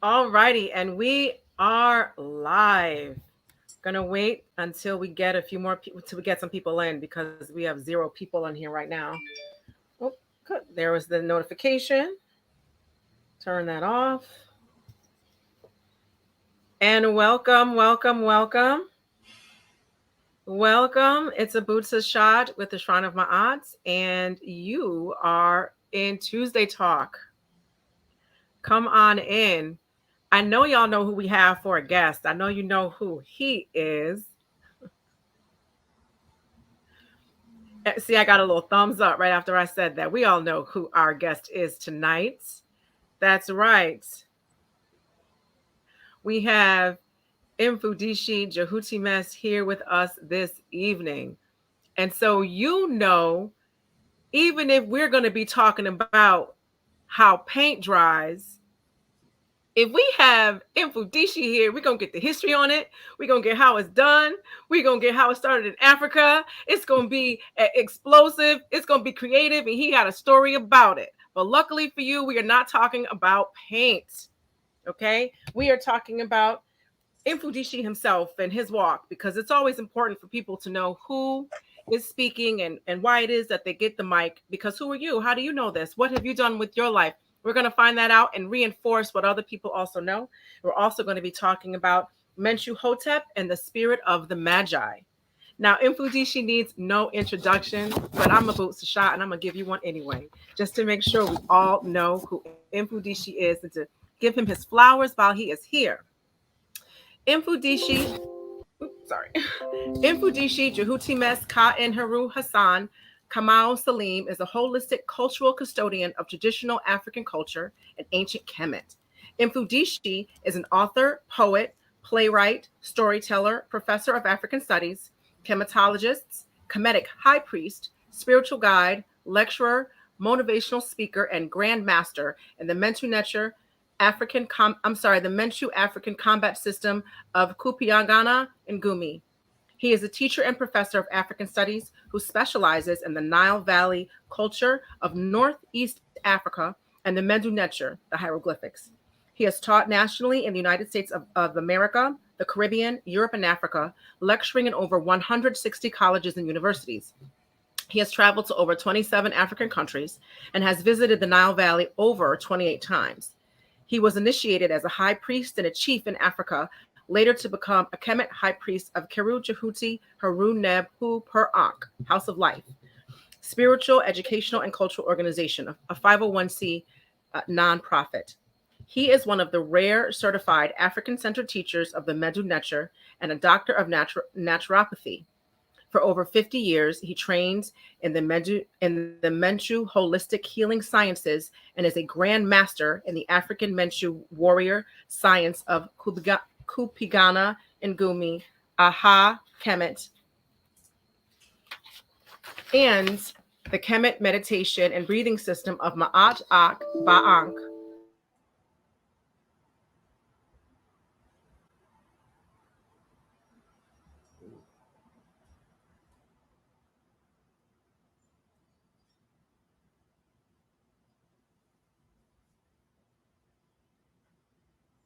All righty, and we are live. Gonna wait until we get a few more people, till we get some people in because we have 0 people in here right now. Oh, good. There was the notification. Turn that off. And welcome, welcome, welcome. Welcome. It's Abut Seshat with the Shrine of Ma'at, and you are in Tuesday Talk. Come on in. I know y'all know who we have for a guest. I know you know who he is. See, I got a little thumbs up right after I said that. We all know who our guest is tonight. That's right. We have Mfundishi Jhutyms here with us this evening. And so, even if we're going to be talking about how paint dries, if we have Mfundishi here, we're going to get the history on it. We're going to get how it's done. We're going to get how it started in Africa. It's going to be explosive. It's going to be creative. And he got a story about it. But luckily for you, we are not talking about paint. Okay? We are talking about Mfundishi himself and his walk, because it's always important for people to know who is speaking and why it is that they get the mic. Because who are you? How do you know this? What have you done with your life? We're going to find that out and reinforce what other people also know. We're also going to be talking about Menchu Hotep and the spirit of the Magi. Now, Mfundishi needs no introduction, but I'm Abut Seshat, and I'm going to give you one anyway, just to make sure we all know who Mfundishi is and to give him his flowers while he is here. Mfundishi, sorry, Mfundishi Jhutyms Ka Haru Hassan Kamal Salim is a holistic cultural custodian of traditional African culture and ancient Kemet. Mfundishi is an author, poet, playwright, storyteller, professor of African studies, Kemetologist, Kemetic high priest, spiritual guide, lecturer, motivational speaker, and grand master in the Mentu Necher the Menchu African combat system of Kupiagana and Gumi. He is a teacher and professor of African studies who specializes in the Nile Valley culture of Northeast Africa and the Mendu Necher, the hieroglyphics. He has taught nationally in the United States of America, the Caribbean, Europe, and Africa, lecturing in over 160 colleges and universities. He has traveled to over 27 African countries and has visited the Nile Valley over 28 times. He was initiated as a high priest and a chief in Africa, later to become a Kemet high priest of Keru Jehuti Haru Neb Hu Per Ankh, House of Life, spiritual, educational, and cultural organization, a 501c nonprofit. He is one of the rare certified African-centered teachers of the Medu Necher and a doctor of naturopathy. For over 50 years, he trains in the Menchu holistic healing sciences and is a grand master in the African Menchu warrior science of Kupigana and Gumi, Aha Kemet, and the Kemet meditation and breathing system of Ma'at Ak Ba'ank.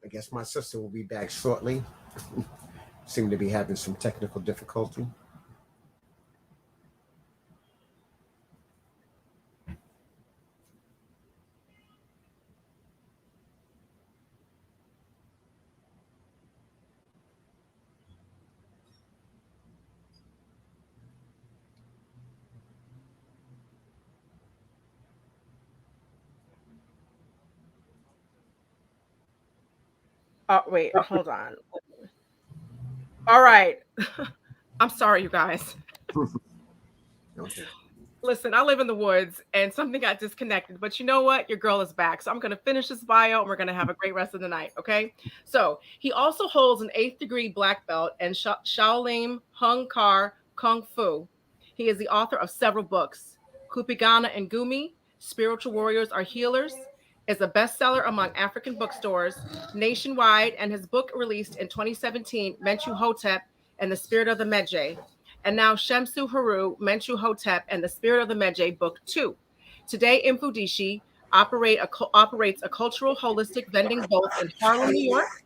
I guess my sister will be back shortly. Seem to be having some technical difficulty. Oh, wait, hold on. All right. I'm sorry, you guys. Okay. Listen, I live in the woods and something got disconnected, but you know what? Your girl is back. So I'm going to finish this bio and we're going to have a great rest of the night. Okay. So he also holds an 8th degree black belt in Shaolin Hung Kar Kung Fu. He is the author of several books. Kupigana and Gumi, Spiritual Warriors Are Healers, is a bestseller among African bookstores nationwide, and his book released in 2017, Menchu Hotep and the Spirit of the Medjay, and now Shemsu Haru, Menchu Hotep, and the Spirit of the Medjay, Book 2. Today, Mfundishi operates a cultural holistic vending both in Harlem, New York,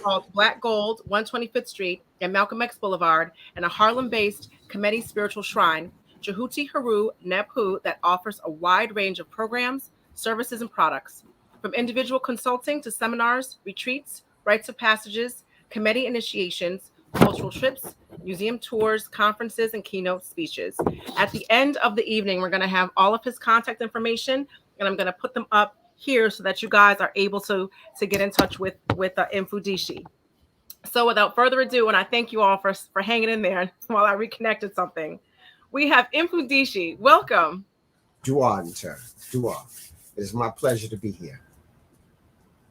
called Black Gold, 125th Street, and Malcolm X Boulevard, and a Harlem-based Kemetic spiritual shrine, Jhuty Haru Nebhu, that offers a wide range of programs, services, and products, from individual consulting to seminars, retreats, rites of passages, Kemetic initiations, cultural trips, museum tours, conferences, and keynote speeches. At the end of the evening, we're going to have all of his contact information, and I'm going to put them up here so that you guys are able to get in touch with Mfundishi. So without further ado, and I thank you all for hanging in there while I reconnected something, we have Mfundishi. Welcome. Dua, Dua. It is my pleasure to be here.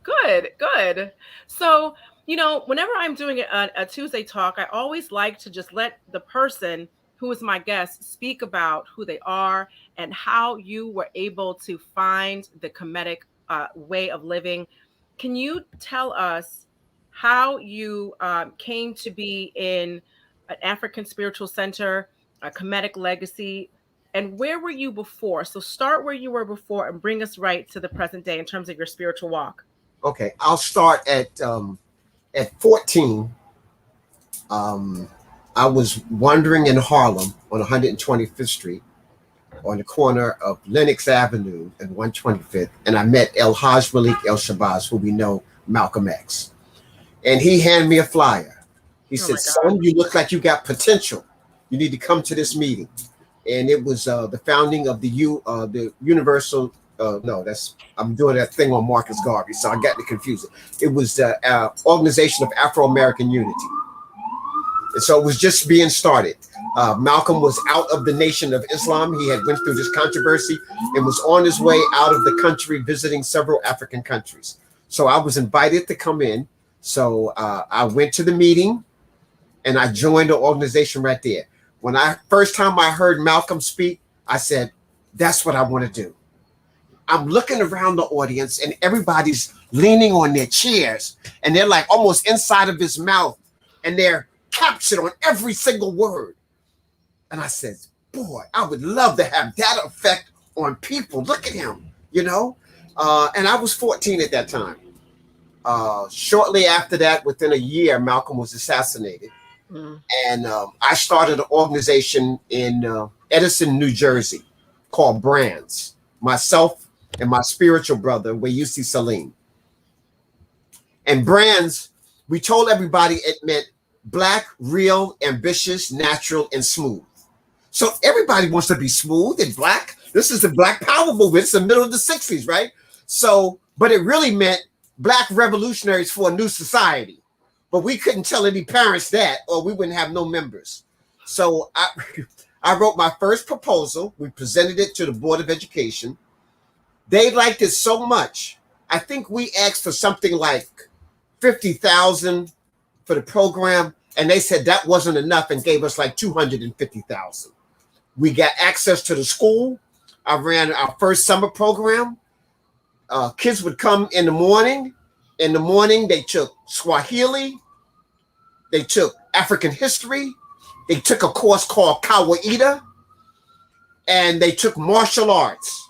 Good, good. So, whenever I'm doing a Tuesday talk, I always like to just let the person who is my guest speak about who they are and how you were able to find the Kemetic way of living. Can you tell us how you came to be in an African spiritual center, a Kemetic legacy, and where were you before? So start where you were before and bring us right to the present day in terms of your spiritual walk. Okay, I'll start at 14. I was wandering in Harlem on 125th Street on the corner of Lenox Avenue and 125th, and I met El Haj Malik El Shabazz, who we know, Malcolm X. And he handed me a flyer. He said, "Son, you look like you got potential. You need to come to this meeting." And it was the founding of the Universal. I'm doing that thing on Marcus Garvey, so I got to confuse it. It was the Organization of Afro-American Unity. And so it was just being started. Malcolm was out of the Nation of Islam. He had went through this controversy and was on his way out of the country, visiting several African countries. So I was invited to come in. So I went to the meeting and I joined the organization right there. When first time I heard Malcolm speak, I said, that's what I want to do. I'm looking around the audience and everybody's leaning on their chairs and they're like almost inside of his mouth and they're captured on every single word. And I said, boy, I would love to have that effect on people. Look at him, and I was 14 at that time. Shortly after that, within a year, Malcolm was assassinated. And I started an organization in Edison, New Jersey called Brands. Myself and my spiritual brother, Wayusi Salim. And Brands, we told everybody it meant Black, real, ambitious, natural, and smooth. So everybody wants to be smooth and Black. This is the Black Power movement. It's the middle of the 60s, right? So, but it really meant Black revolutionaries for a new society. But we couldn't tell any parents that, or we wouldn't have no members. So I wrote my first proposal. We presented it to the Board of Education. They liked it so much. I think we asked for something like $50,000 for the program, and they said that wasn't enough and gave us like $250,000. We got access to the school. I ran our first summer program. Kids would come in the morning. In the morning, they took Swahili. They took African history. They took a course called Kawaida. And they took martial arts.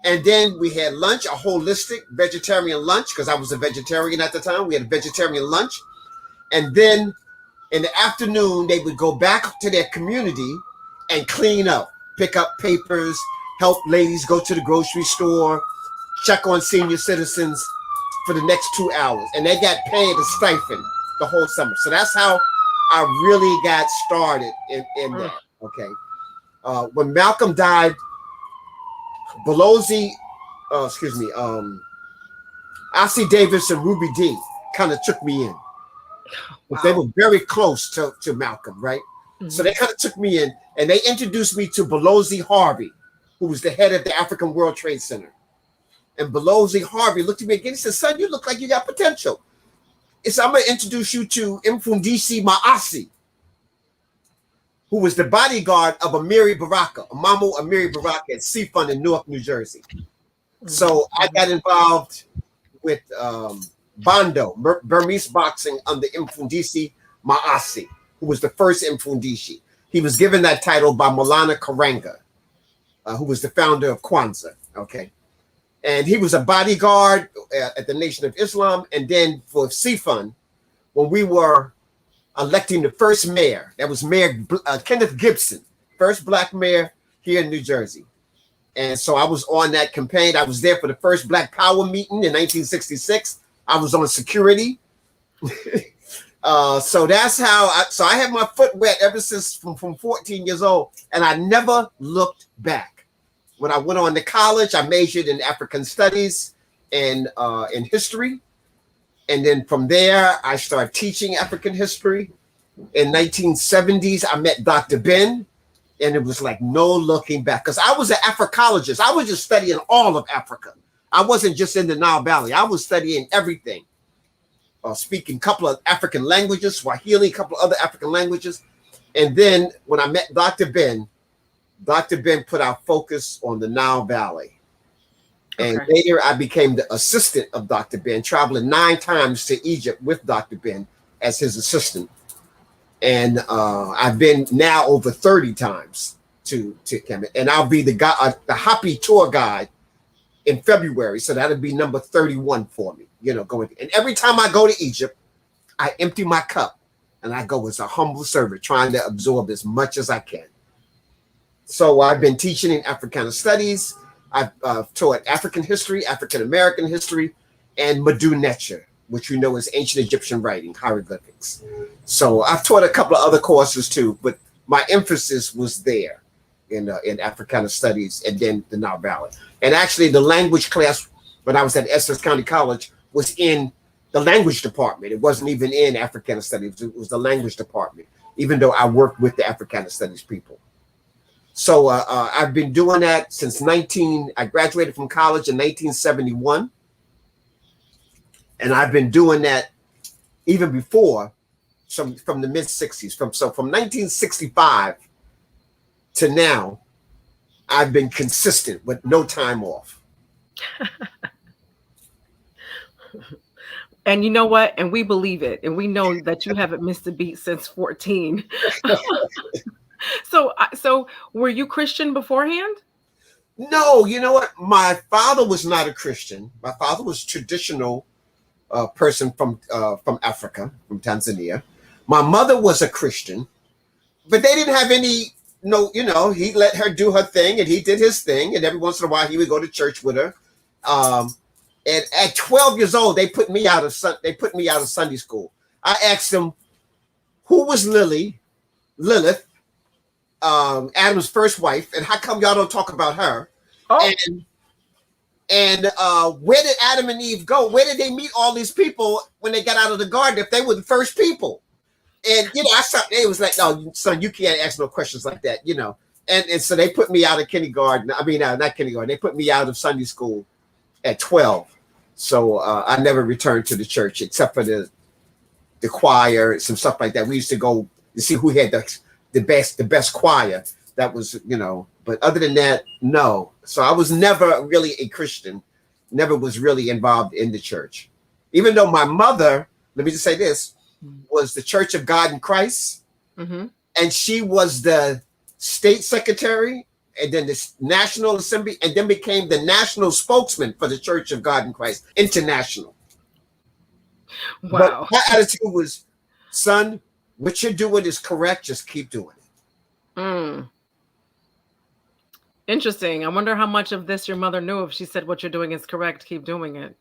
And then we had lunch, a holistic vegetarian lunch, because I was a vegetarian at the time. We had a vegetarian lunch. And then in the afternoon, they would go back to their community and clean up, pick up papers, help ladies go to the grocery store, check on senior citizens for the next 2 hours. And they got paid a stipend the whole summer. So that's how I really got started in that. Okay. When Malcolm died, Belozi, Ossie Davis and Ruby Dee kind of took me in. Wow. They were very close to Malcolm, right? Mm-hmm. So they kind of took me in and they introduced me to Belozi Harvey, who was the head of the African World Trade Center. And Belozi Harvey looked at me again and said, son, you look like you got potential. So I'm going to introduce you to Mfundishi Maasi, who was the bodyguard of Amiri Baraka, Amamu Amiri Baraka at Seafund in Newark, New Jersey. So I got involved with Bondo, Burmese boxing under Mfundishi Maasi, who was the first Mfundishi. He was given that title by Maulana Karanga, who was the founder of Kwanzaa. Okay. And he was a bodyguard at the Nation of Islam. And then for CFUN, when we were electing the first mayor, that was Mayor Kenneth Gibson, first black mayor here in New Jersey. And so I was on that campaign. I was there for the first Black Power meeting in 1966. I was on security. So that's how I had my foot wet ever since from 14 years old. And I never looked back. When I went on to college, I majored in African studies and in history. And then from there, I started teaching African history. In 1970s, I met Dr. Ben. And it was like no looking back, because I was an Africologist. I was just studying all of Africa. I wasn't just in the Nile Valley. I was studying everything. Speaking a couple of African languages, Swahili, a couple of other African languages. And then when I met Dr. Ben put our focus on the Nile Valley. And later I became the assistant of Dr. Ben, traveling 9 times to Egypt with Dr. Ben as his assistant. And I've been now over 30 times to Kemet. And I'll be the Happy tour guide in February. So that'll be number 31 for me, going. And every time I go to Egypt, I empty my cup and I go as a humble servant, trying to absorb as much as I can. So I've been teaching in Africana studies. I've taught African history, African American history, and Medu Neter, which you know is ancient Egyptian writing, hieroglyphics. So I've taught a couple of other courses too, but my emphasis was there in Africana studies and then the Nile Valley. And actually the language class when I was at Essex County College was in the language department. It wasn't even in Africana studies. It was the language department, even though I worked with the Africana studies people. So I've been doing that since I graduated from college in 1971. And I've been doing that even before, from the mid 60s. From 1965 to now, I've been consistent with no time off. And you know what? And we believe it. And we know that you haven't missed a beat since 14. So were you Christian beforehand? No, you know what? My father was not a Christian. My father was traditional person from Africa, from Tanzania. My mother was a Christian, but they didn't have any, he let her do her thing and he did his thing. And every once in a while he would go to church with her. And at 12 years old, they put me out of Sunday school. I asked them, who was Lilith, Adam's first wife, and how come y'all don't talk about her? Oh. And where did Adam and Eve go? Where did they meet all these people when they got out of the garden if they were the first people? And, I saw, it was like, no, son, you can't ask no questions like that, And so they put me out of kindergarten. I mean, not kindergarten. They put me out of Sunday school at 12. So I never returned to the church except for the choir, some stuff like that. We used to go to see who had the best choir. That was, but other than that, no. So I was never really a Christian, never was really involved in the church. Even though my mother, let me just say this, was the Church of God in Christ. Mm-hmm. And she was the state secretary and then the National Assembly and then became the national spokesman for the Church of God in Christ International. Wow. But my attitude was, son, what you're doing is correct. Just keep doing it. Mm. Interesting. I wonder how much of this your mother knew. If she said what you're doing is correct, keep doing it.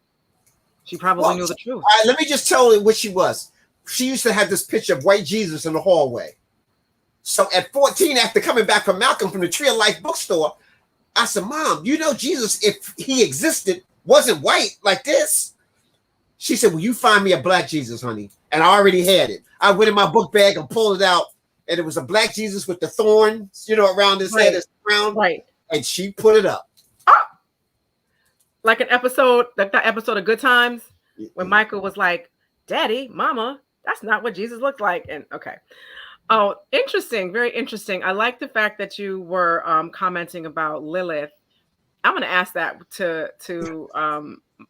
She probably knew the truth. All right, let me just tell you what she was. She used to have this picture of white Jesus in the hallway. So at 14, after coming back from Malcolm from the Tree of Life bookstore, I said, Mom, Jesus, if he existed, wasn't white like this. She said, well, you find me a black Jesus, honey. And I already had it. I went in my book bag and pulled it out. And it was a black Jesus with the thorns, around his head, crown. Right. And she put it up. Ah! Like that episode of Good Times, when Michael was like, Daddy, Mama, that's not what Jesus looked like. And okay. Oh, interesting. Very interesting. I like the fact that you were commenting about Lilith. I'm going to ask that to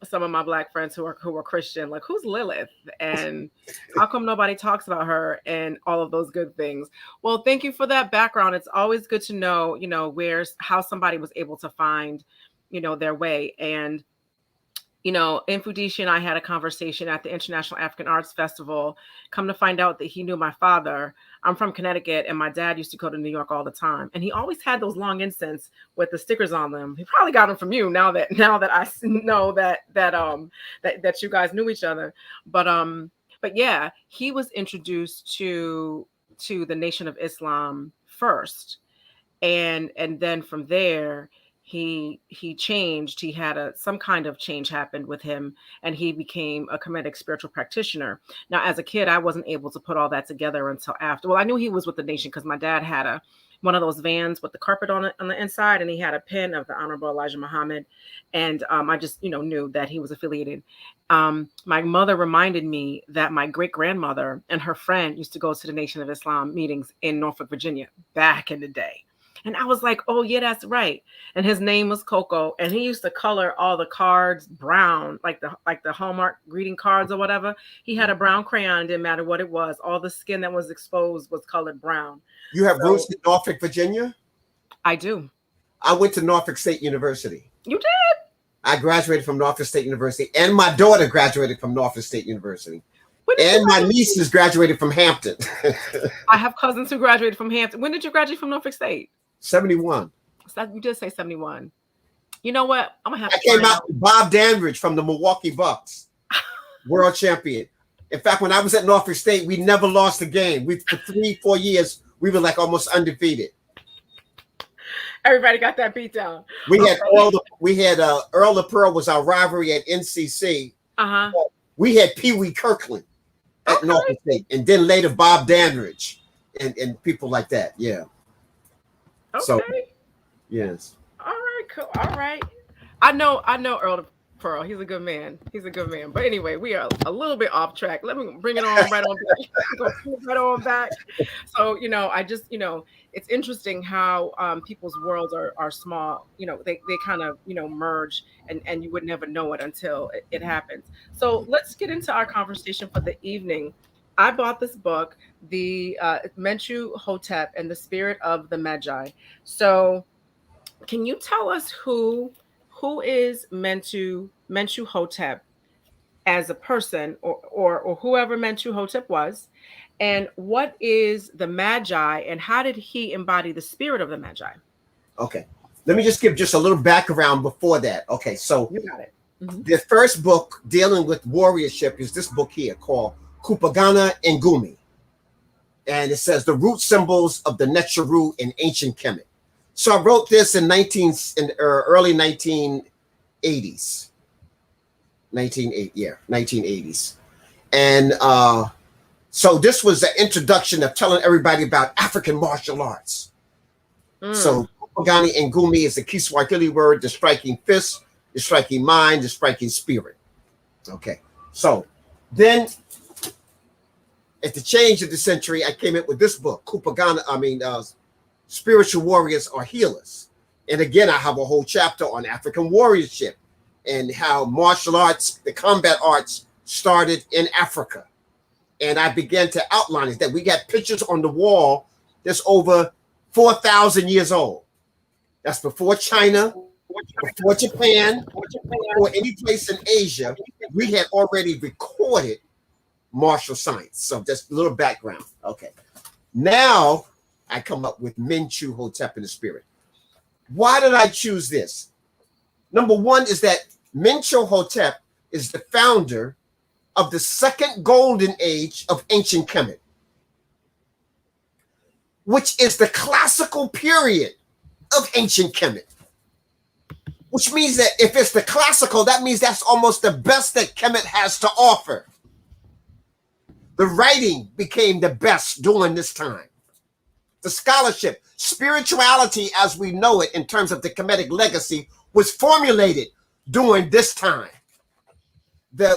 some of my Black friends who are Christian, like, who's Lilith and how come nobody talks about her and all of those good things. Well, thank you for that background. It's always good to know, how somebody was able to find their way. And Mfundishi and I had a conversation at the International African Arts Festival. Come to find out that he knew my father. I'm from Connecticut, and my dad used to go to New York all the time. And he always had those long incense with the stickers on them. He probably got them from you. Now that I know that you guys knew each other, but yeah, he was introduced to the Nation of Islam first, and then from there he changed. He had some kind of change happened with him, and he became a Kemetic spiritual practitioner. Now, as a kid, I wasn't able to put all that together until after. Well, I knew he was with the Nation because my dad had one of those vans with the carpet on it on the inside, and he had a pin of the Honorable Elijah Muhammad, and I just knew that he was affiliated. My mother reminded me that my great grandmother and her friend used to go to the Nation of Islam meetings in Norfolk, Virginia, back in the day. And I was like, oh, yeah, that's right. And his name was Coco. And he used to color all the cards brown, like the Hallmark greeting cards or whatever. He had a brown crayon. Didn't matter what it was. All the skin that was exposed was colored brown. You have roots in Norfolk, Virginia? I do. I went to Norfolk State University. You did? I graduated from Norfolk State University. And my daughter graduated from Norfolk State University. And my nieces graduated from Hampton. I have cousins who graduated from Hampton. When did you graduate from Norfolk State? 71. So you did say 71. You know what? I'm gonna have. I came out with Bob Dandridge from the Milwaukee Bucks, world champion. In fact, when I was at Norfolk State, we never lost a game. For 3-4 years, we were like almost undefeated. Everybody got that beat down. We had Earl of Pearl was our rivalry at NCC. We had Pee Wee Kirkland at Norfolk State, and then later Bob Dandridge and people like that. Yeah. Okay. So, yes. All right, cool. All right. I know Earl of Pearl. He's a good man. But anyway, we are a little bit off track. Let me bring it on right on back. Right on back. So, I just, it's interesting how people's worlds are small. They kind of, menge, and you would never know it until it happens. So let's get into our conversation for the evening. I bought this book, the Menchu Hotep and the Spirit of the Magi. So can you tell us who is Menchu Hotep as a person, or whoever Menchu Hotep was, and what is the Magi, and how did he embody the spirit of the Magi? Okay. Let me just give a little background before that. Okay, so you got it. Mm-hmm. The first book dealing with warriorship is this book here called Kupagana and Gumi. And it says the root symbols of the Necharu in ancient Kemet. So I wrote this in early 1980s. 1980s. And so this was the introduction of telling everybody about African martial arts. So Kupagani and Gumi is the Kiswahili word, the striking fist, the striking mind, the striking spirit. Okay. So then at the change of the century, I came up with this book, Spiritual Warriors or Healers. And again, I have a whole chapter on African warriorship and how martial arts, the combat arts, started in Africa. And I began to outline it, that we got pictures on the wall that's over 4,000 years old. That's before China, before Japan, before any place in Asia. We had already recorded martial science. So just a little background. Okay. Now I come up with Menchu Hotep in the spirit. Why did I choose this? Number one is that Menchu Hotep is the founder of the second golden age of ancient Kemet, which is the classical period of ancient Kemet. Which means that if it's the classical, that means that's almost the best that Kemet has to offer. The writing became the best during this time. The scholarship, spirituality as we know it in terms of the Kemetic legacy was formulated during this time. The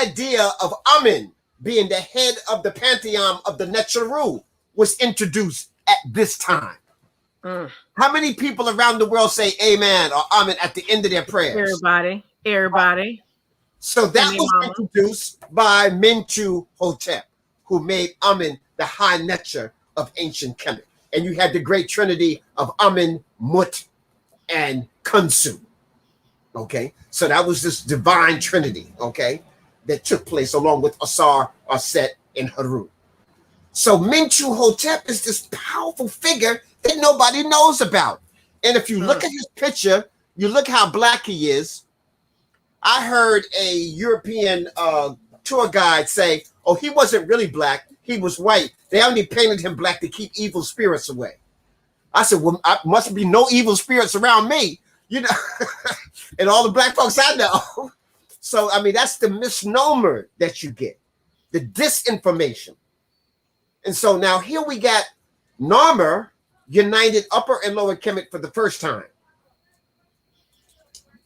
idea of Amen being the head of the pantheon of the Necharu was introduced at this time. How many people around the world say amen or amen at the end of their prayers? Everybody. So that was introduced by Menchu Hotep, who made Amen the high Necha of ancient Kemet. And you had the great trinity of Amen, Mut, and Khonsu. Okay, so that was this divine trinity, okay, that took place along with Asar, Aset, and Haru. So Menchu Hotep is this powerful figure that nobody knows about. And if you look at his picture, you look how black he is. I heard a European tour guide say, oh, he wasn't really black. He was white. They only painted him black to keep evil spirits away. I said, well, must be no evil spirits around me, you know, and all the black folks I know. So, I mean, that's the misnomer that you get, the disinformation. And so now here we got Narmer united Upper and Lower Kemet for the first time.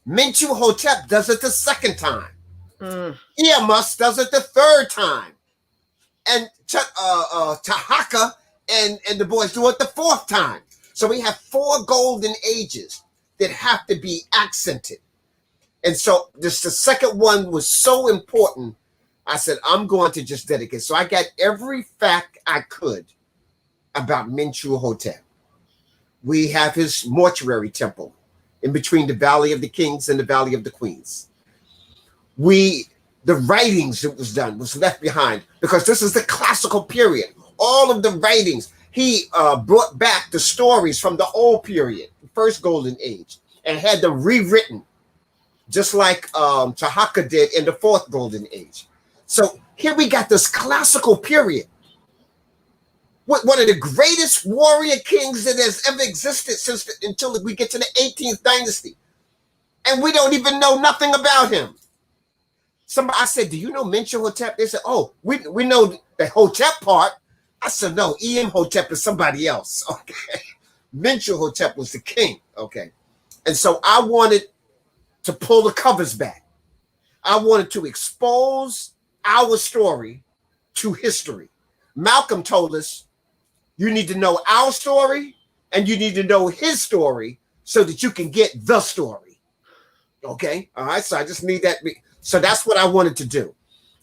Menchu Hotep does it the second time. Iamus does it the third time. And Tahaka and the boys do it the fourth time. So we have 4 golden ages that have to be accented. And so the second one was so important. I said, I'm going to just dedicate. So I got every fact I could about Menchu Hotep. We have his mortuary temple in between the Valley of the Kings and the Valley of the Queens. The writings that was done was left behind because this is the classical period. All of the writings, he brought back the stories from the old period, the first golden age, and had them rewritten, just like Tahaka did in the fourth golden age. So here we got this classical period with one of the greatest warrior kings that has ever existed until we get to the 18th dynasty. And we don't even know nothing about him. I said, do you know Menchu Hotep? They said, oh, we know the Hotep part. I said, no, Hotep is somebody else. Okay. Menchu Hotep was the king. Okay. And so I wanted to pull the covers back. I wanted to expose our story to history. Malcolm told us, you need to know our story and you need to know his story so that you can get the story. Okay. All right. So I just need that. So that's what I wanted to do.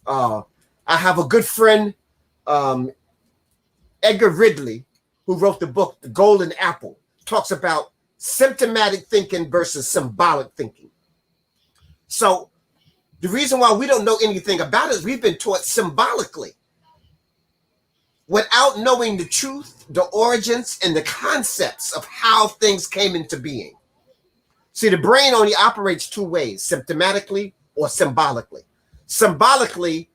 I have a good friend, Edgar Ridley, who wrote the book, The Golden Apple, talks about symptomatic thinking versus symbolic thinking. So the reason why we don't know anything about it is we've been taught symbolically without knowing the truth, the origins, and the concepts of how things came into being. See, the brain only operates 2 ways, symptomatically or symbolically. Symbolically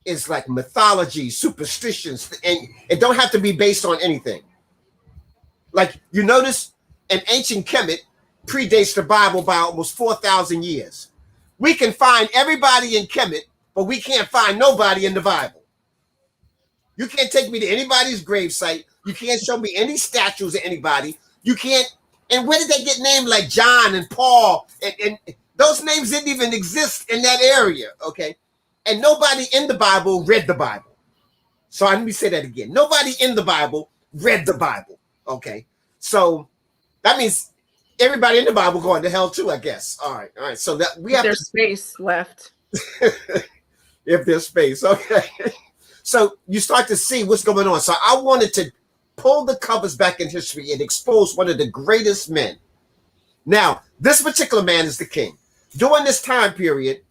is like mythology, superstitions, and it don't have to be based on anything. Like you notice in ancient Kemet predates the Bible by almost 4,000 years. We can find everybody in Kemet, but we can't find nobody in the Bible. You can't take me to anybody's gravesite. You can't show me any statues of anybody. You can't. And where did they get named like John and Paul? And those names didn't even exist in that area, okay? And nobody in the Bible read the Bible. So let me say that again. Nobody in the Bible read the Bible, okay? So that means everybody in the Bible going to hell too, I guess. All right. So that we have there's space left. If there's space, okay. So you start to see what's going on. So I wanted to pull the covers back in history and expose one of the greatest men. Now, this particular man is the king. During this time period,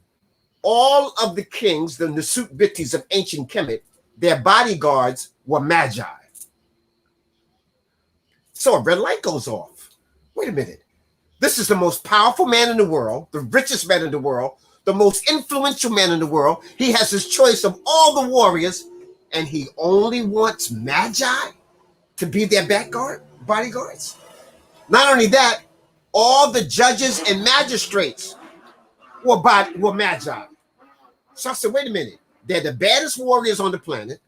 all of the kings, the Nasut Bittis of ancient Kemet, their bodyguards were magi. So a red light goes off. Wait a minute. This is the most powerful man in the world, the richest man in the world, the most influential man in the world. He has his choice of all the warriors, and he only wants magi to be their bodyguards. Not only that, all the judges and magistrates were magi. So I said, wait a minute. They're the baddest warriors on the planet,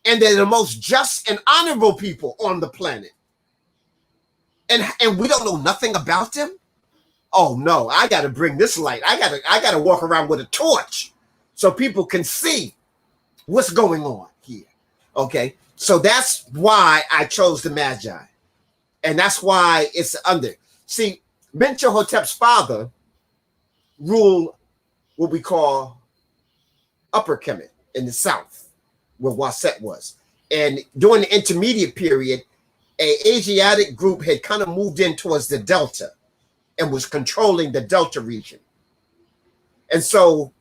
and they're the most just and honorable people on the planet. And we don't know nothing about them? Oh no, I gotta bring this light. I gotta walk around with a torch so people can see what's going on here. Okay. So that's why I chose the Magi. And that's why it's under. See, Menchu Hotep's father ruled what we call Upper Kemet in the south, where Waset was. And during the intermediate period, an Asiatic group had kind of moved in towards the delta. and was controlling the Delta region. And so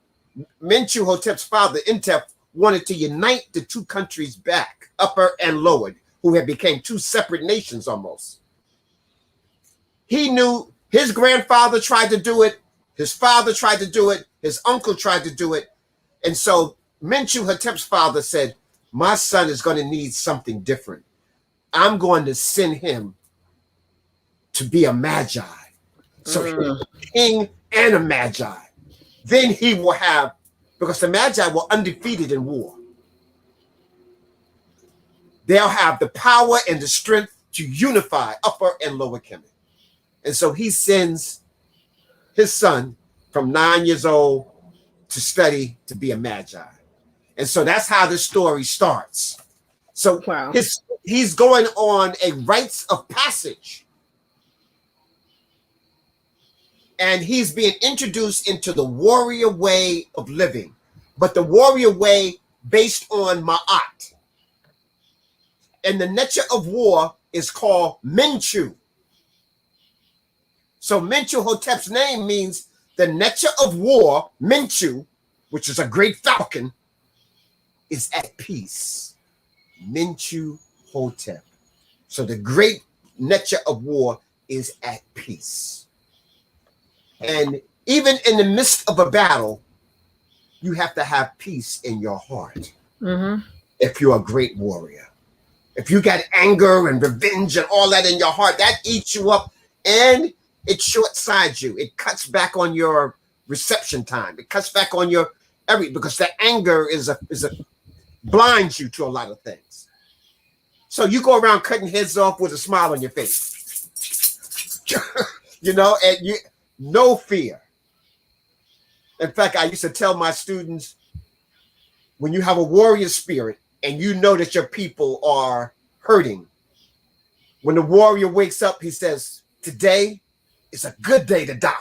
Mentuhotep's father, Intef, wanted to unite the two countries back, Upper and Lower, who had become two separate nations almost. He knew his grandfather tried to do it, his father tried to do it, his uncle tried to do it. And so Mentuhotep's father said, my son is going to need something different. I'm going to send him to be a magi. So he's a king and a magi. Then he will have, because the magi were undefeated in war. They'll have the power and the strength to unify Upper and Lower Kemet. And so he sends his son from 9 years old to study to be a magi. And so that's how the story starts. So wow. He's going on a rites of passage. And he's being introduced into the warrior way of living, but the warrior way based on Ma'at. And the nature of war is called Menchu. So Mentuhotep's name means the nature of war, Menchu, which is a great falcon, is at peace. Mentuhotep. So the great nature of war is at peace. And even in the midst of a battle, you have to have peace in your heart. If you're a great warrior. If you got anger and revenge and all that in your heart, that eats you up and it short-sides you. It cuts back on your reception time. It cuts back on your because the anger blinds you to a lot of things. So you go around cutting heads off with a smile on your face. And no fear. In fact, I used to tell my students, when you have a warrior spirit and you know that your people are hurting, when the warrior wakes up, he says, today is a good day to die.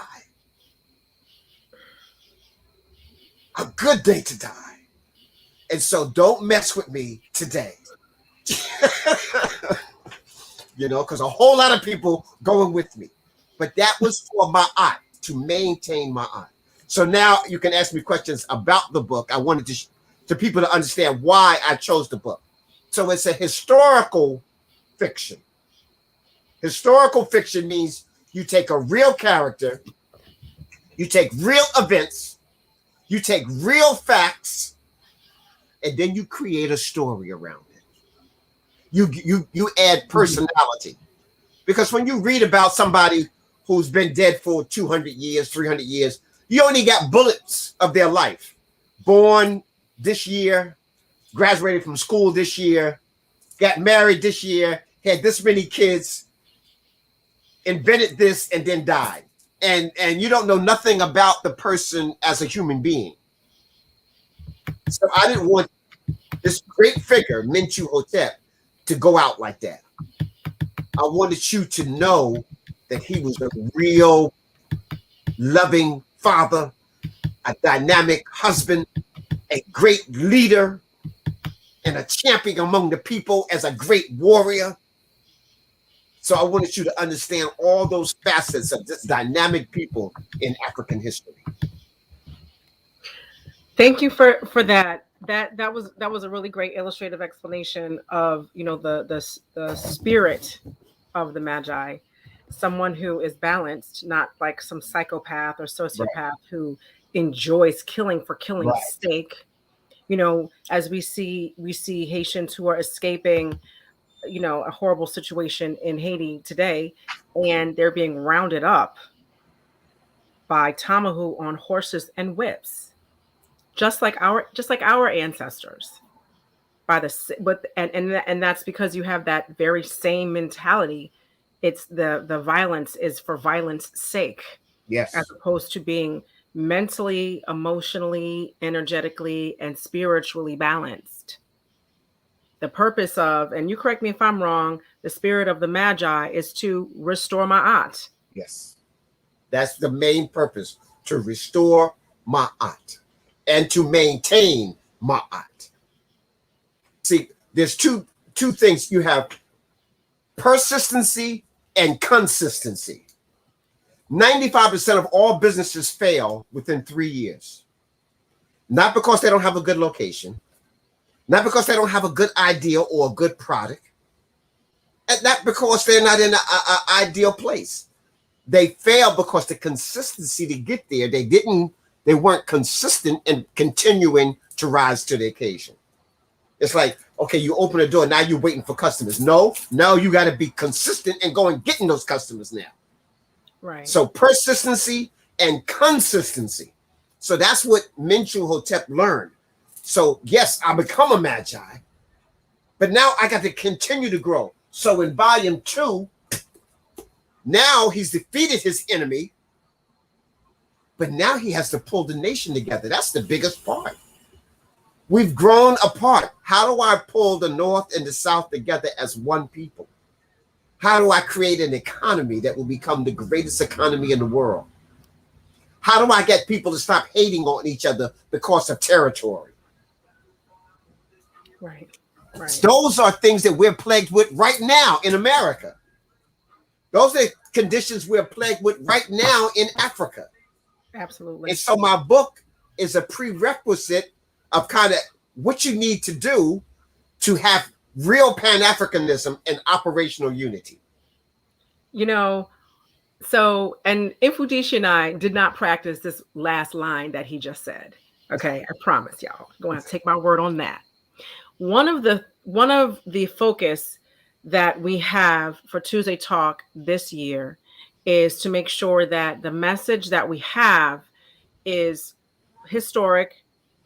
A good day to die. And so don't mess with me today. Because a whole lot of people going with me. But that was for Ma'at, to maintain Ma'at. So now you can ask me questions about the book. I wanted to people to understand why I chose the book. So it's a historical fiction. Historical fiction means you take a real character, you take real events, you take real facts, and then you create a story around it. You add personality. Because when you read about somebody who's been dead for 200 years, 300 years, you only got bullets of their life. Born this year, graduated from school this year, got married this year, had this many kids, invented this, and then died. And you don't know nothing about the person as a human being. So I didn't want this great figure, Mentuhotep, to go out like that. I wanted you to know that he was a real loving father, a dynamic husband, a great leader, and a champion among the people as a great warrior. So I wanted you to understand all those facets of this dynamic people in African history. Thank you for that. That was a really great illustrative explanation of the spirit of the Magi, someone who is balanced, not like some psychopath or sociopath who enjoys killing for killing's sake. As we see Haitians who are escaping, a horrible situation in Haiti today, and they're being rounded up by Tamahu on horses and whips, just like our ancestors. And that's because you have that very same mentality. It's the violence is for violence sake, as opposed to being mentally, emotionally, energetically, and spiritually balanced. The purpose of, and you correct me if I'm wrong, the spirit of the Magi is to restore Ma'at. Yes. That's the main purpose, to restore Ma'at and to maintain Ma'at. See, there's two things. You have persistency and consistency. 95% of all businesses fail within 3 years. Not because they don't have a good location, not because they don't have a good idea or a good product, and not because they're not in an ideal place. They fail because the consistency to get there, they weren't consistent in continuing to rise to the occasion. It's like, okay, you open a door, now you're waiting for customers. No, you got to be consistent and go and getting those customers now. Right. So persistency and consistency. So that's what Mentuhotep learned. So yes, I become a magi, but now I got to continue to grow. So in volume 2, now he's defeated his enemy, but now he has to pull the nation together. That's the biggest part. We've grown apart. How do I pull the North and the South together as one people? How do I create an economy that will become the greatest economy in the world? How do I get people to stop hating on each other because of territory? Right. Those are things that we're plagued with right now in America. Those are conditions we're plagued with right now in Africa. Absolutely. And so my book is a prerequisite of kind of what you need to do to have real Pan-Africanism and operational unity. You know, so, and Mfundishi and I did not practice this last line that he just said. Okay, I promise y'all. I'm going to take my word on that. One of the focus that we have for Tuesday Talk this year is to make sure that the message that we have is historic,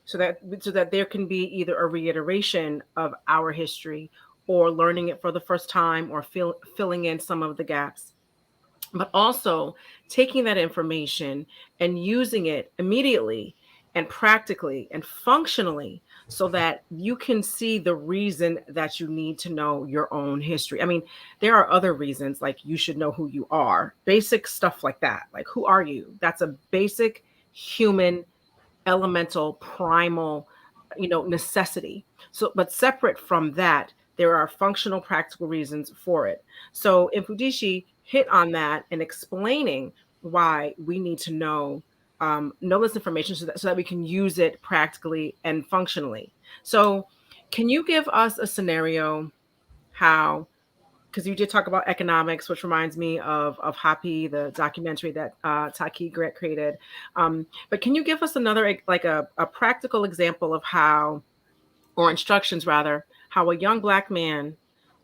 so that there can be either a reiteration of our history or learning it for the first time or filling in some of the gaps, but also taking that information and using it immediately and practically and functionally so that you can see the reason that you need to know your own history. I mean, there are other reasons, like you should know who you are, basic stuff like that. Like, who are you? That's a basic human, elemental, primal, necessity. So, but separate from that, there are functional, practical reasons for it. So Mfundishi hit on that and explaining why we need to know this information so that we can use it practically and functionally. So can you give us a scenario how, because you did talk about economics, which reminds me of Happy, the documentary that Taki Grant created. But can you give us another, like a practical example of how, or instructions rather, how a young Black man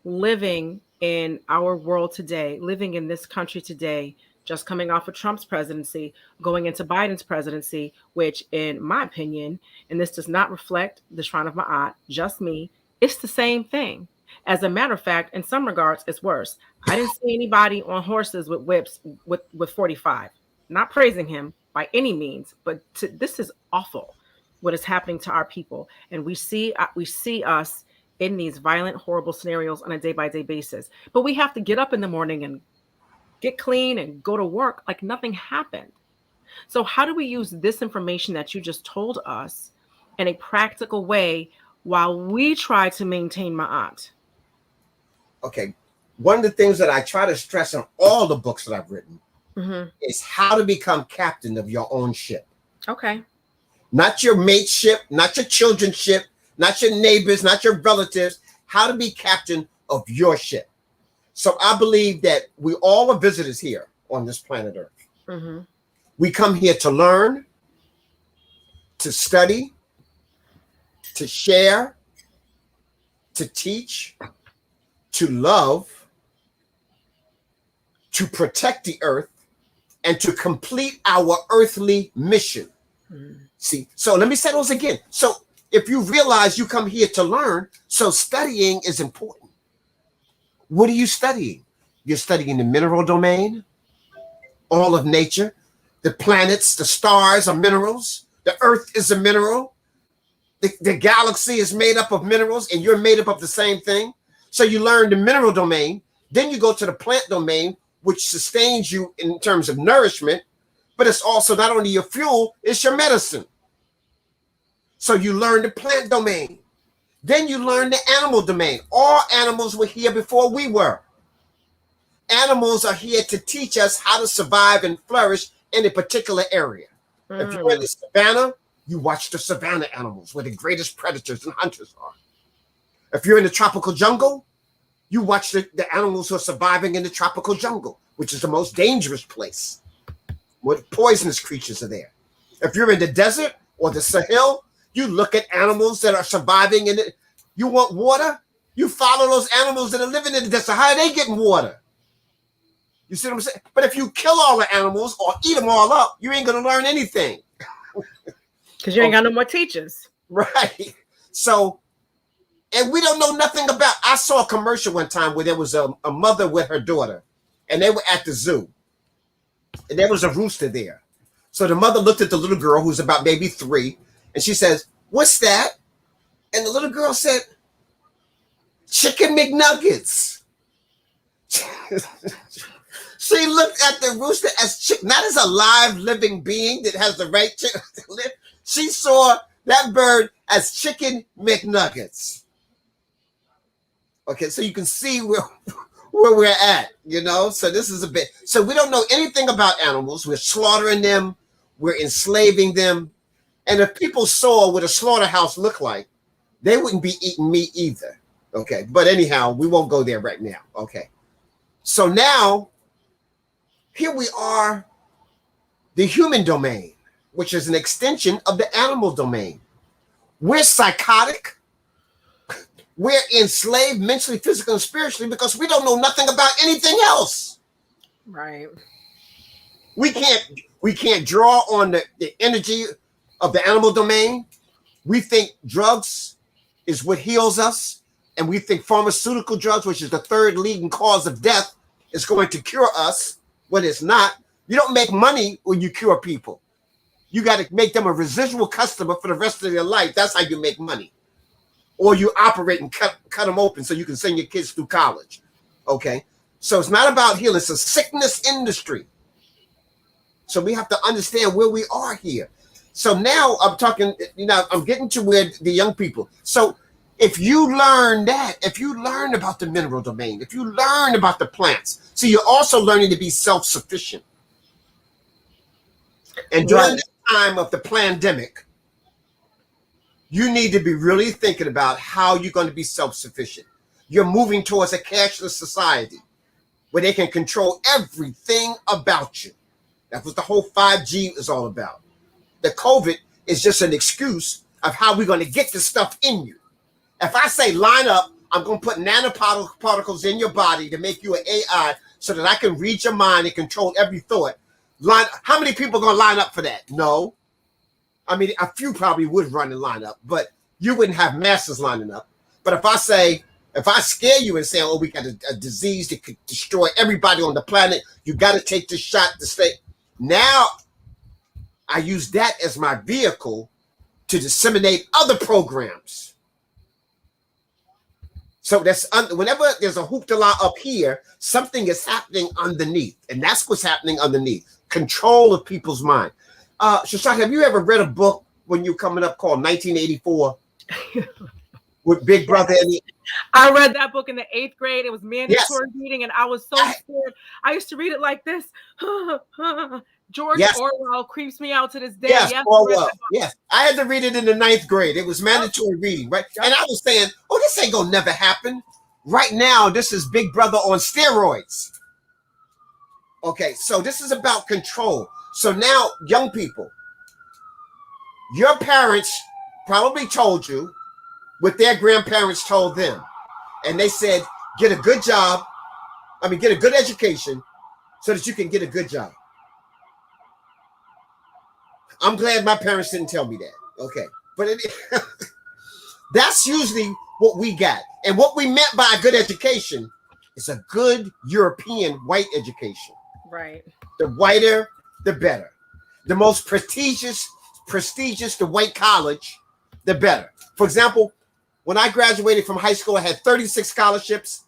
living in our world today, living in this country today, just coming off of Trump's presidency, going into Biden's presidency, which in my opinion, and this does not reflect the Shrine of Ma'at, just me, it's the same thing. As a matter of fact, in some regards, it's worse. I didn't see anybody on horses with whips with 45. Not praising him by any means, but this is awful. What is happening to our people, and we see us in these violent, horrible scenarios on a day-by-day basis. But we have to get up in the morning and get clean and go to work like nothing happened. So how do we use this information that you just told us in a practical way while we try to maintain Ma'at? Okay. One of the things that I try to stress in all the books that I've written is how to become captain of your own ship. Okay. Not your mate's ship, not your children's ship, not your neighbors, not your relatives. How to be captain of your ship. So I believe that we all are visitors here on this planet Earth. We come here to learn, to study, to share, to teach, to love, to protect the earth, and to complete our earthly mission. See, so let me say those again. So if you realize you come here to learn, so studying is important. What are you studying? You're studying the mineral domain, all of nature. The planets, the stars are minerals. The earth is a mineral. The galaxy is made up of minerals, and you're made up of the same thing. So you learn the mineral domain. Then you go to the plant domain, which sustains you in terms of nourishment, but it's also not only your fuel, it's your medicine. So you learn the plant domain. Then you learn the animal domain. All animals were here before we were. Animals are here to teach us how to survive and flourish in a particular area. If you're in the savannah, you watch the savannah animals where the greatest predators and hunters are. If you're in the tropical jungle, you watch the animals who are surviving in the tropical jungle, which is the most dangerous place where poisonous creatures are there. If you're in the desert or the Sahel, you look at animals that are surviving in it. You want water? You follow those animals that are living in the desert. How are they getting water? You see what I'm saying? But if you kill all the animals or eat them all up, you ain't going to learn anything. Because you ain't got no more teachers. Right. So, and we don't know nothing about. I saw a commercial one time where there was a mother with her daughter, and they were at the zoo, and there was a rooster there. So the mother looked at the little girl who's about maybe 3, and she says, "What's that?" And the little girl said, "Chicken McNuggets." She looked at the rooster as not as a live living being that has the right to live. She saw that bird as Chicken McNuggets. Okay, so you can see where we're at, you know? So this is a bit. So we don't know anything about animals. We're slaughtering them. We're enslaving them. And if people saw what a slaughterhouse looked like, they wouldn't be eating meat either. Okay, but anyhow, we won't go there right now. Okay. So now, here we are, the human domain, which is an extension of the animal domain. We're psychotic. We're enslaved mentally, physically, and spiritually because we don't know nothing about anything else. Right. We can't draw on the energy of the animal domain. We think drugs is what heals us. And we think pharmaceutical drugs, which is the 3rd leading cause of death, is going to cure us when it's not. You don't make money when you cure people. You got to make them a residual customer for the rest of their life. That's how you make money. Or you operate and cut them open so you can send your kids through college. Okay? So it's not about healing. It's a sickness industry. So we have to understand where we are here. So now I'm talking, I'm getting to where the young people. So if you learn that, if you learn about the mineral domain, if you learn about the plants, so you're also learning to be self-sufficient. And during this time of the pandemic, you need to be really thinking about how you're going to be self-sufficient. You're moving towards a cashless society where they can control everything about you. That's what the whole 5G is all about. The COVID is just an excuse of how we're going to get the stuff in you. If I say line up, I'm going to put nanoparticles in your body to make you an AI so that I can read your mind and control every thought. How many people are going to line up for that? No. I mean, a few probably would run and line up, but you wouldn't have masses lining up. But if I scare you and say, oh, we got a disease that could destroy everybody on the planet, you got to take this shot to stay. Now, I use that as my vehicle to disseminate other programs. So that's whenever there's a hoopla up here, something is happening underneath. And that's what's happening underneath. Control of people's mind. Seshat, have you ever read a book when you're coming up called 1984 with Big Brother? I read that book in the 8th grade. It was mandatory reading, and I was so scared. I used to read it like this. George Orwell creeps me out to this day. Yes, Orwell. Yes, I had to read it in the 9th grade. It was mandatory reading, right? And I was saying, oh, this ain't gonna never happen. Right now, this is Big Brother on steroids. Okay, so this is about control. So now, young people, your parents probably told you what their grandparents told them. And they said, get a good job. Get a good education so that you can get a good job. I'm glad my parents didn't tell me that. Okay. But that's usually what we got. And what we meant by a good education is a good European white education. Right. The whiter, the better. The most prestigious the white college, the better. For example, when I graduated from high school, I had 36 scholarships.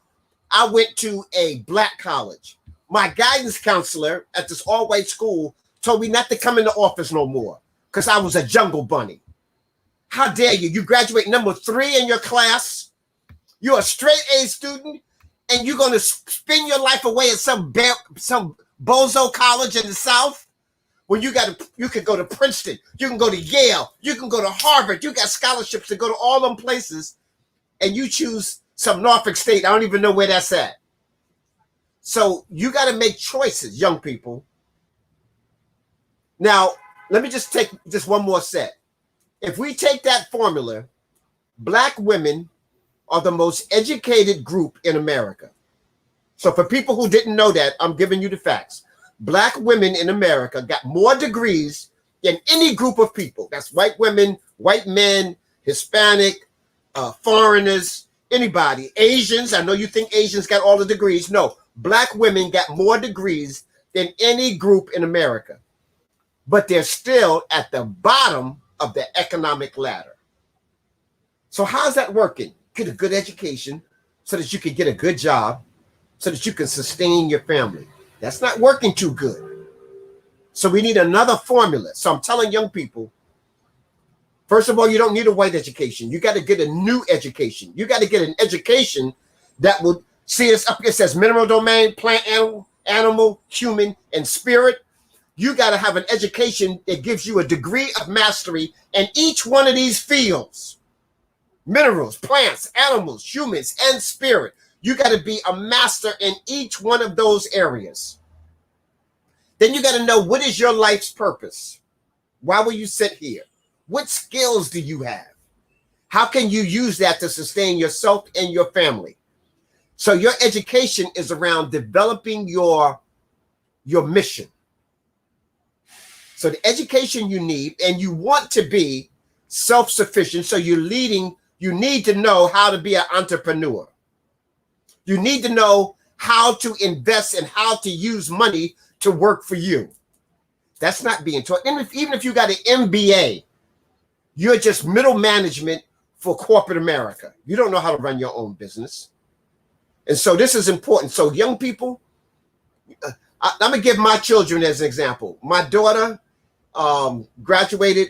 I went to a black college. My guidance counselor at this all-white school told me not to come in the office no more because I was a jungle bunny. How dare you? You graduate number 3 in your class. You're a straight A student, and you're going to spend your life away at some bozo college in the South when you could go to Princeton, you can go to Yale, you can go to Harvard, you got scholarships to go to all them places, and you choose some Norfolk State. I don't even know where that's at. So you got to make choices, young people. Now, let me just take just one more set. If we take that formula, Black women are the most educated group in America. So for people who didn't know that, I'm giving you the facts. Black women in America got more degrees than any group of people. That's white women, white men, Hispanic, foreigners, anybody. Asians, I know you think Asians got all the degrees. No, Black women got more degrees than any group in America. But they're still at the bottom of the economic ladder. So how's that working? Get a good education so that you can get a good job, so that you can sustain your family. That's not working too good. So we need another formula. So I'm telling young people, first of all, you don't need a white education. You got to get a new education. You got to get an education that will see us up. It says mineral domain, plant, animal, human, and spirit. You got to have an education that gives you a degree of mastery in each one of these fields. Minerals, plants, animals, humans, and spirit. You got to be a master in each one of those areas. Then you got to know, what is your life's purpose? Why will you sit here? What skills do you have? How can you use that to sustain yourself and your family? So your education is around developing your mission. So the education you need, and you want to be self-sufficient. So you're leading, you need to know how to be an entrepreneur. You need to know how to invest and how to use money to work for you. That's not being taught. Even if you got an MBA, you're just middle management for corporate America. You don't know how to run your own business. And so this is important. So young people, I'm going to give my children as an example. My daughter graduated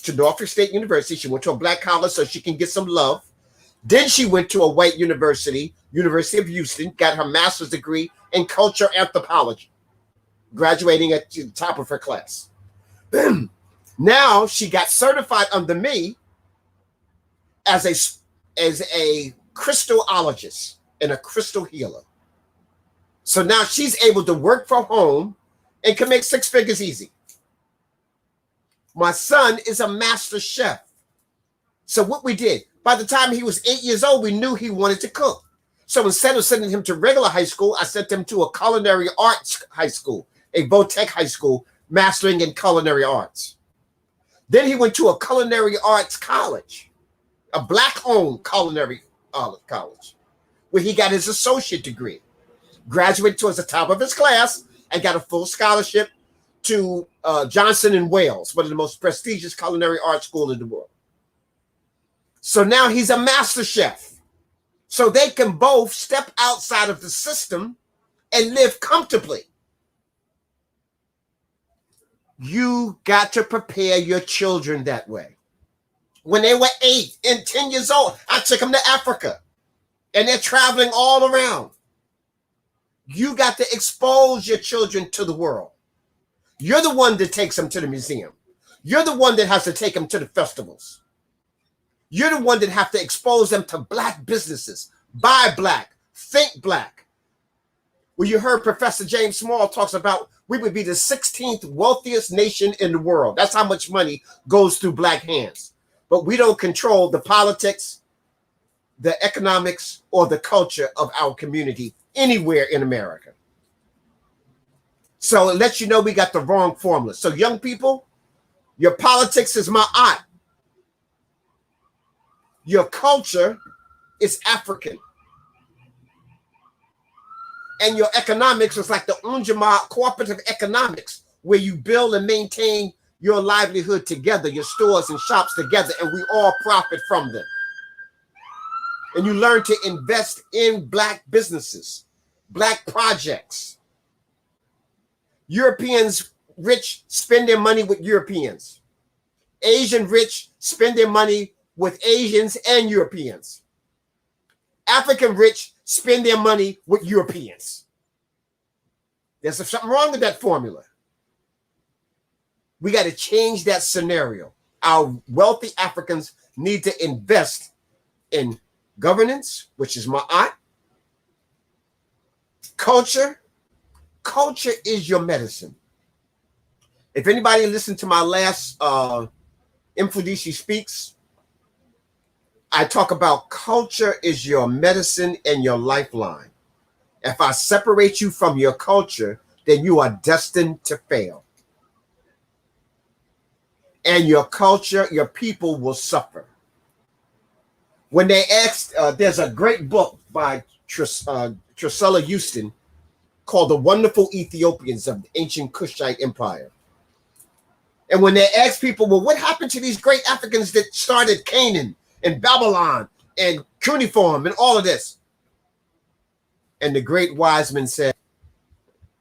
to Norfolk State University. She went to a Black college so she can get some love. Then she went to a white university, University of Houston, got her master's degree in culture anthropology, graduating at the top of her class. Now she got certified under me as a crystallologist and a crystal healer. So now she's able to work from home and can make 6 figures easy. My son is a master chef. So what we did, by the time he was 8 years old, we knew he wanted to cook. So instead of sending him to regular high school, I sent him to a culinary arts high school, a Vo-Tech high school, mastering in culinary arts. Then he went to a culinary arts college, a Black-owned culinary college, where he got his associate degree, graduated towards the top of his class, and got a full scholarship to Johnson in Wales, one of the most prestigious culinary arts schools in the world. So now he's a master chef. So they can both step outside of the system and live comfortably. You got to prepare your children that way. When they were 8 and 10 years old, I took them to Africa, and they're traveling all around. You got to expose your children to the world. You're the one that takes them to the museum. You're the one that has to take them to the festivals. You're the one that have to expose them to Black businesses. Buy Black, think Black. Well, you heard Professor James Small talks about we would be the 16th wealthiest nation in the world. That's how much money goes through Black hands. But we don't control the politics, the economics, or the culture of our community anywhere in America. So it lets you know we got the wrong formula. So young people, your politics is Ma'at. Your culture is African. And your economics is like the Unjama cooperative economics, where you build and maintain your livelihood together, your stores and shops together, and we all profit from them. And you learn to invest in Black businesses, Black projects. Europeans rich spend their money with Europeans. Asian rich spend their money with Asians and Europeans. African rich spend their money with Europeans. There's something wrong with that formula. We got to change that scenario. Our wealthy Africans need to invest in governance, which is Ma'at. Culture. Culture is your medicine. If anybody listened to my last Mfundishi Speaks, I talk about culture is your medicine and your lifeline. If I separate you from your culture, then you are destined to fail. And your culture, your people will suffer. When they asked, there's a great book by Trusella Houston called The Wonderful Ethiopians of the Ancient Kushite Empire. And when they asked people, well, what happened to these great Africans that started Canaan and Babylon and cuneiform and all of this? And the great wise men said,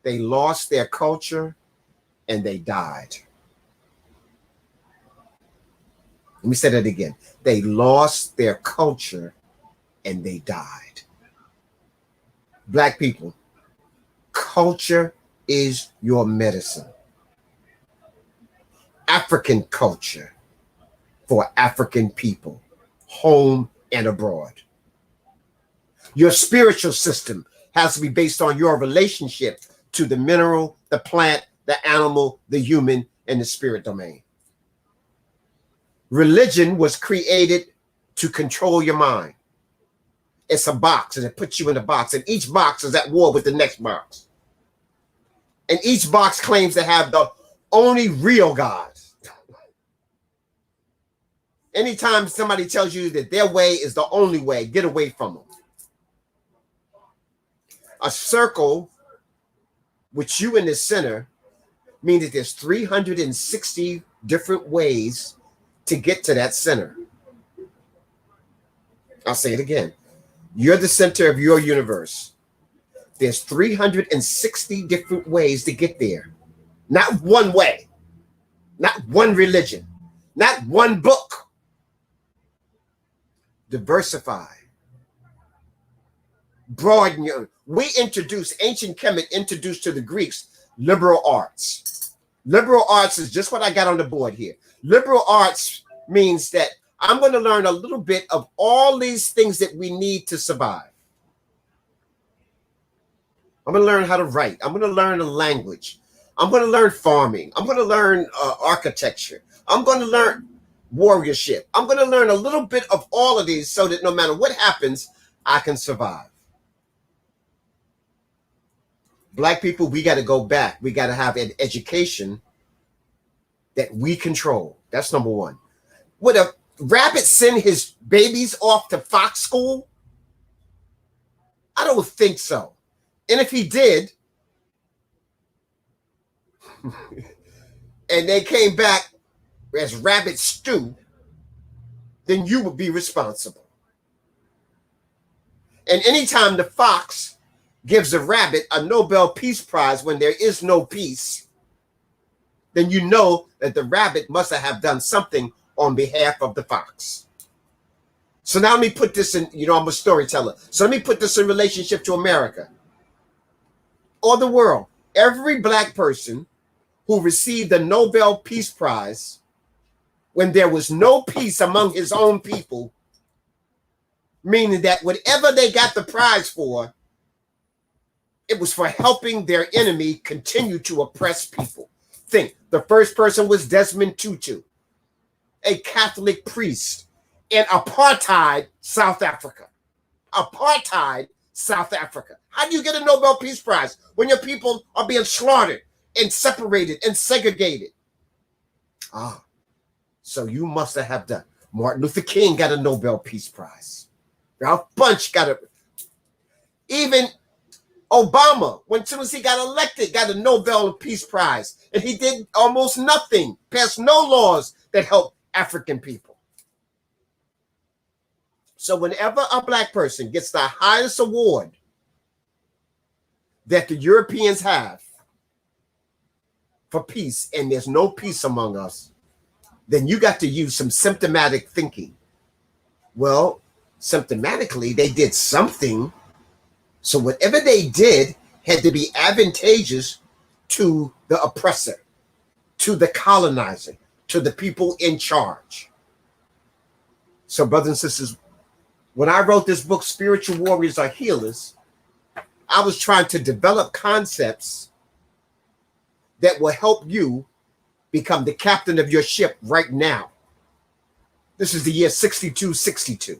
they lost their culture and they died. Let me say that again. They lost their culture and they died. Black people, culture is your medicine. African culture for African people, home and abroad. Your spiritual system has to be based on your relationship to the mineral, the plant, the animal, the human, and the spirit domain. Religion was created to control your mind. It's a box, and it puts you in a box, and each box is at war with the next box. And each box claims to have the only real God. Anytime somebody tells you that their way is the only way, get away from them. A circle with you in the center means that there's 360 different ways to get to that center. I'll say it again. You're the center of your universe. There's 360 different ways to get there. Not one way, not one religion, not one book. Diversify. Broaden your. We introduced, ancient Kemet introduced to the Greeks liberal arts. Liberal arts is just what I got on the board here. Liberal arts means that I'm going to learn a little bit of all these things that we need to survive. I'm going to learn how to write. I'm going to learn a language. I'm going to learn farming. I'm going to learn architecture. I'm going to learn warriorship. I'm going to learn a little bit of all of these so that no matter what happens, I can survive. Black people, we got to go back. We got to have an education that we control. That's number one. Would a rabbit send his babies off to fox school? I don't think so. And if he did, and they came back as rabbit stew, then you would be responsible. And anytime the fox gives a rabbit a Nobel Peace Prize when there is no peace, then you know that the rabbit must have done something on behalf of the fox. So now let me put this in, I'm a storyteller. So let me put this in relationship to America or the world. Every black person who received the Nobel Peace Prize when there was no peace among his own people, meaning that whatever they got the prize for, it was for helping their enemy continue to oppress people. Think, the first person was Desmond Tutu, a Catholic priest in apartheid South Africa. Apartheid South Africa. How do you get a Nobel Peace Prize when your people are being slaughtered and separated and segregated? So you must have done. Martin Luther King got a Nobel Peace Prize. Ralph Bunche got a. Even Obama, when soon as he got elected, got a Nobel Peace Prize. And he did almost nothing, passed no laws that help African people. So whenever a black person gets the highest award that the Europeans have for peace, and there's no peace among us, then you got to use some symptomatic thinking. Well, symptomatically, they did something So whatever they did had to be advantageous to the oppressor, to the colonizer, to the people in charge. So, brothers and sisters, when I wrote this book, Spiritual Warriors Are Healers, I was trying to develop concepts that will help you become the captain of your ship right now. This is the year 6262,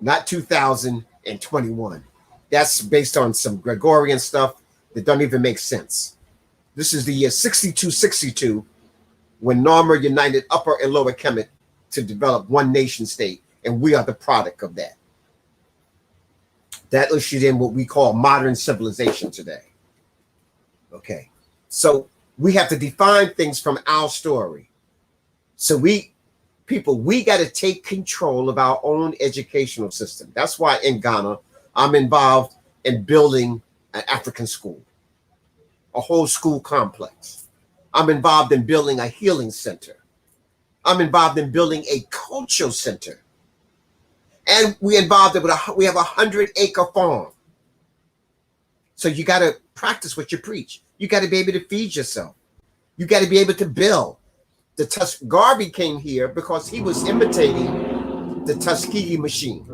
not 2021. That's based on some Gregorian stuff that don't even make sense. This is the year 6262 when Narmer united Upper and Lower Kemet to develop one nation state, and we are the product of that. That ushered in what we call modern civilization today. Okay, so we have to define things from our story. So we got to take control of our own educational system. That's why in Ghana, I'm involved in building an African school, a whole school complex. I'm involved in building a healing center. I'm involved in building a cultural center. And we have a 100-acre farm. So you got to practice what you preach. You got to be able to feed yourself. You got to be able to build. Garvey came here because he was imitating the Tuskegee machine.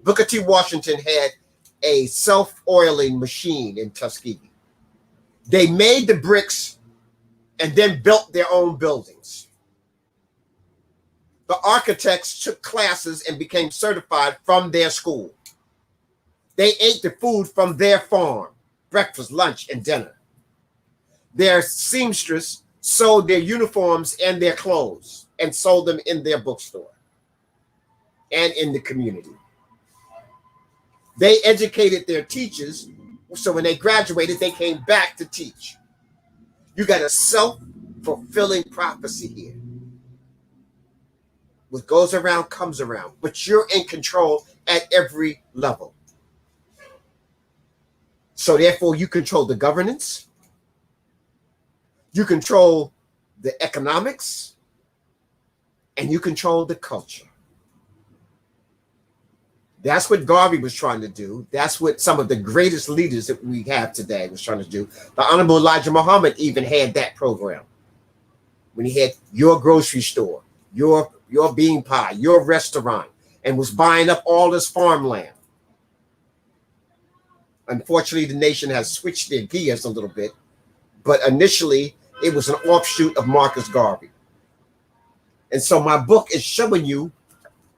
Booker T. Washington had a self-oiling machine in Tuskegee. They made the bricks and then built their own buildings. The architects took classes and became certified from their school. They ate the food from their farm, breakfast, lunch, and dinner. Their seamstress sewed their uniforms and their clothes and sold them in their bookstore and in the community. They educated their teachers, so when they graduated, they came back to teach. You got a self-fulfilling prophecy here. What goes around comes around, but you're in control at every level. So therefore, you control the governance, you control the economics, and you control the culture. That's what Garvey was trying to do. That's what some of the greatest leaders that we have today was trying to do. The Honorable Elijah Muhammad even had that program when he had your grocery store, your bean pie, your restaurant, and was buying up all this farmland. Unfortunately, the nation has switched their gears a little bit, but initially it was an offshoot of Marcus Garvey. And so my book is showing you,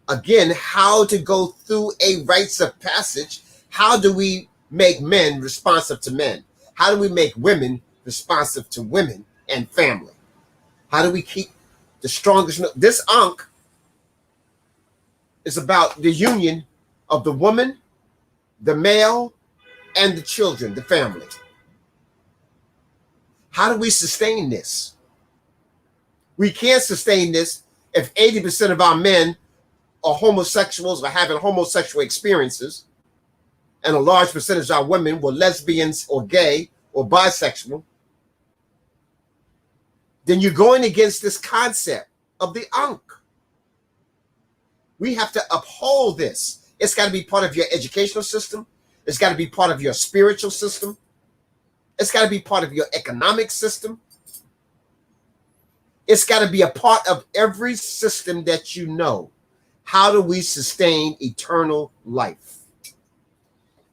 again, how to go through a rites of passage. How do we make men responsive to men? How do we make women responsive to women and family? How do we keep the strongest? This Ankh is about the union of the woman, the male, and the children, the family. How do we sustain this? We can't sustain this if 80% of our men are homosexuals or having homosexual experiences, and a large percentage of our women were lesbians or gay or bisexual. Then you're going against this concept of the Ankh. We have to uphold this. It's got to be part of your educational system. It's got to be part of your spiritual system. It's got to be part of your economic system. It's got to be a part of every system that you know. How do we sustain eternal life?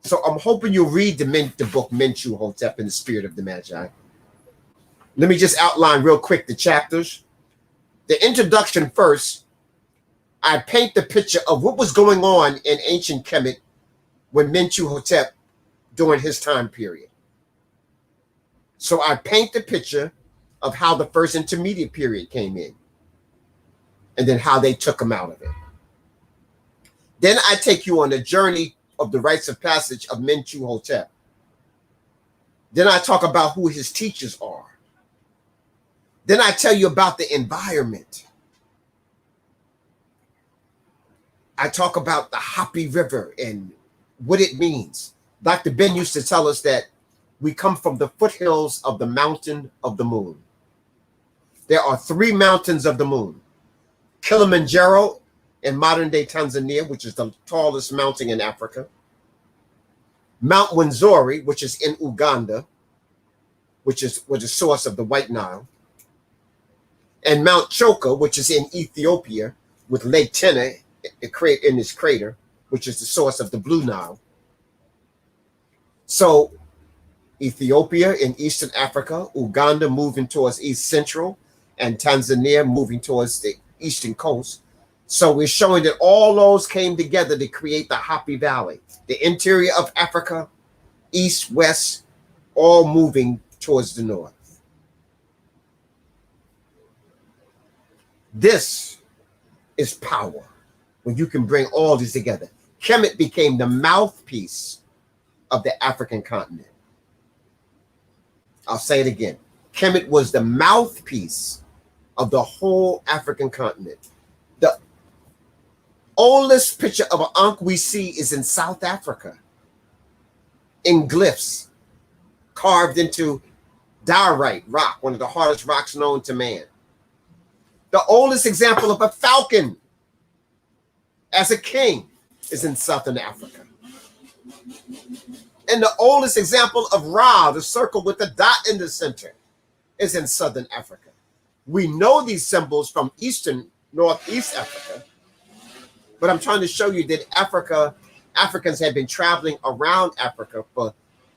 So I'm hoping you'll read the book Menchu Hotep in the Spirit of the Magi. Let me just outline real quick the chapters. The introduction first, I paint the picture of what was going on in ancient Kemet when Menchu Hotep during his time period. So I paint the picture of how the first intermediate period came in and then how they took him out of it. Then I take you on a journey of the rites of passage of Menchu Hotep. Then I talk about who his teachers are. Then I tell you about the environment. I talk about the Hapi River and what it means. Dr. Ben used to tell us that we come from the foothills of the mountain of the moon. There are 3 mountains of the moon: Kilimanjaro in modern-day Tanzania, which is the tallest mountain in Africa. Mount Rwenzori, which is in Uganda, which is the source of the White Nile. And Mount Choka, which is in Ethiopia, with Lake Tene in its crater, which is the source of the Blue Nile. So Ethiopia in Eastern Africa, Uganda moving towards East Central, and Tanzania moving towards the eastern coast. So we're showing that all those came together to create the Happy Valley, the interior of Africa, east, west, all moving towards the north. This is power, when you can bring all these together. Kemet became the mouthpiece of the African continent. I'll say it again. Kemet was the mouthpiece of the whole African continent. The oldest picture of an Ankh we see is in South Africa, in glyphs carved into diorite rock, one of the hardest rocks known to man. The oldest example of a falcon as a king is in Southern Africa. And the oldest example of Ra, the circle with the dot in the center, is in Southern Africa. We know these symbols from Northeast Africa, but I'm trying to show you that Africans have been traveling around Africa for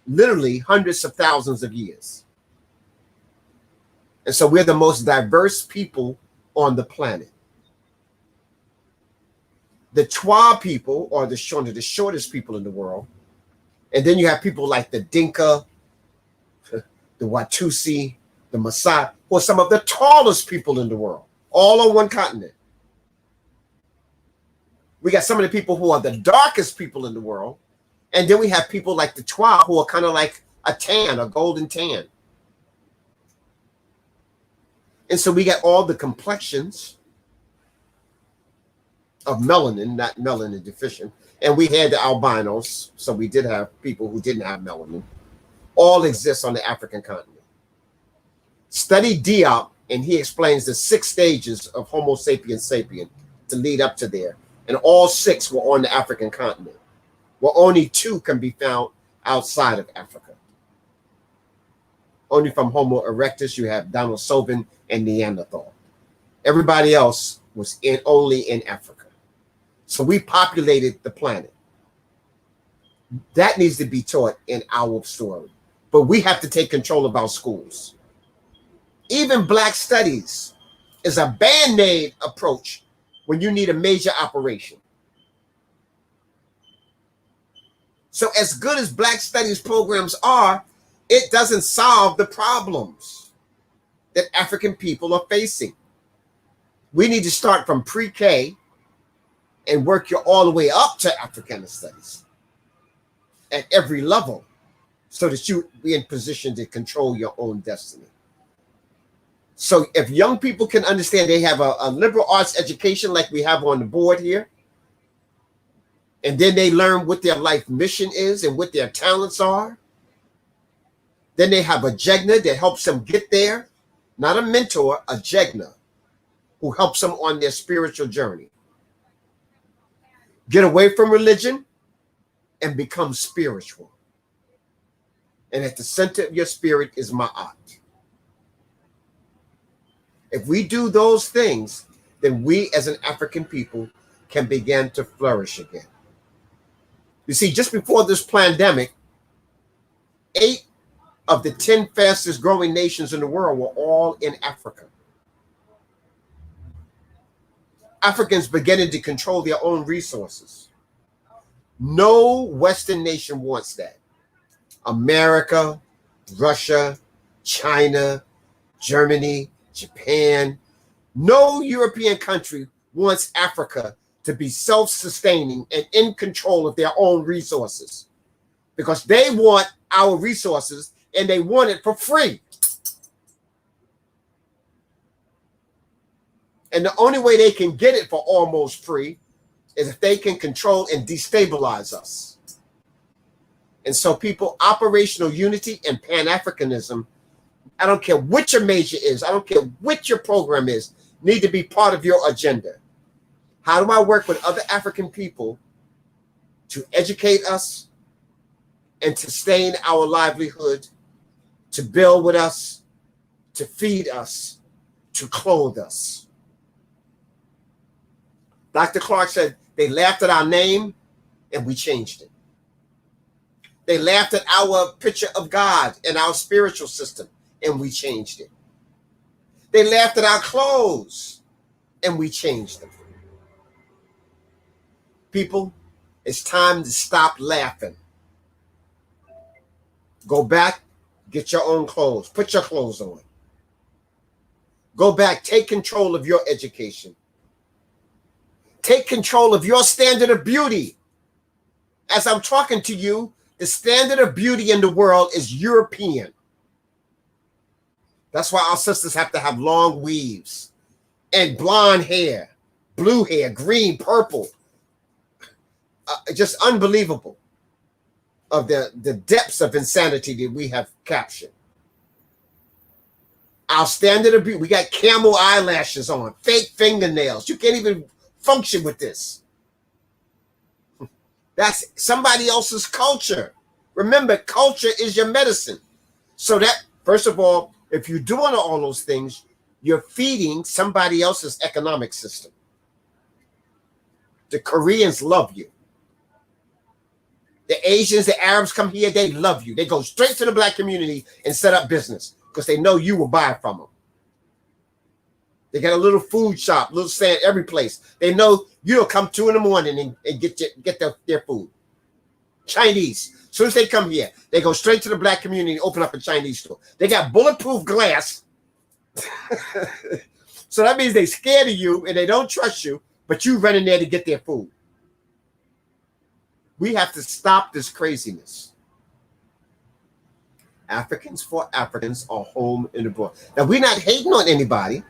literally hundreds of thousands of years. And so we're the most diverse people on the planet. The Twa people are the shortest people in the world. And then you have people like the Dinka, the Watusi, the Maasai, who are some of the tallest people in the world, all on one continent. We got some of the people who are the darkest people in the world. And then we have people like the Twa, who are kind of like a tan, a golden tan. And so we got all the complexions of melanin, not melanin deficient. And we had the albinos, so we did have people who didn't have melanin. All exist on the African continent. Study Diop, and he explains the 6 stages of Homo sapiens sapien to lead up to there. And all 6 were on the African continent. Well, only 2 can be found outside of Africa. Only from Homo erectus, you have Denisovans and Neanderthal. Everybody else was only in Africa. So we populated the planet. That needs to be taught in our story. But we have to take control of our schools. Even Black Studies is a band-aid approach when you need a major operation. So as good as Black Studies programs are, it doesn't solve the problems that African people are facing. We need to start from pre-K and work you all the way up to Africana Studies at every level so that you be in position to control your own destiny. So if young people can understand they have a liberal arts education like we have on the board here, and then they learn what their life mission is and what their talents are, then they have a Jegna that helps them get there, not a mentor, a Jegna who helps them on their spiritual journey. Get away from religion and become spiritual. And at the center of your spirit is Ma'at. If we do those things, then we as an African people can begin to flourish again. You see, just before this pandemic, 8 of the 10 fastest growing nations in the world were all in Africa. Africans beginning to control their own resources. No Western nation wants that. America, Russia, China, Germany, Japan. No European country wants Africa to be self-sustaining and in control of their own resources, because they want our resources and they want it for free. And the only way they can get it for almost free is if they can control and destabilize us. And so people, operational unity and Pan-Africanism, I don't care what your major is, I don't care what your program is, need to be part of your agenda. How do I work with other African people to educate us and to sustain our livelihood, to build with us, to feed us, to clothe us? Dr. Clark said they laughed at our name and we changed it. They laughed at our picture of God and our spiritual system and we changed it. They laughed at our clothes and we changed them. People, it's time to stop laughing. Go back, get your own clothes, put your clothes on. Go back, take control of your education. Take control of your standard of beauty. As I'm talking to you, the standard of beauty in the world is European. That's why our sisters have to have long weaves and blonde hair, blue hair, green, purple. Just unbelievable of the depths of insanity that we have captured. Our standard of beauty, we got camel eyelashes on, fake fingernails. You can't even function with this. That's somebody else's culture. Remember, culture is your medicine. So that, first of all, if you're doing all those things, you're feeding somebody else's economic system. The Koreans love you. The Asians, the Arabs come here, they love you. They go straight to the black community and set up business because they know you will buy from them. They got a little food shop, little stand every place. They know you'll come 2 a.m. and get their food. Chinese, as soon as they come here, they go straight to the black community and open up a Chinese store. They got bulletproof glass. So that means they're scared of you and they don't trust you, but you run in there to get their food. We have to stop this craziness. Africans for Africans are home and abroad. Now, we're not hating on anybody.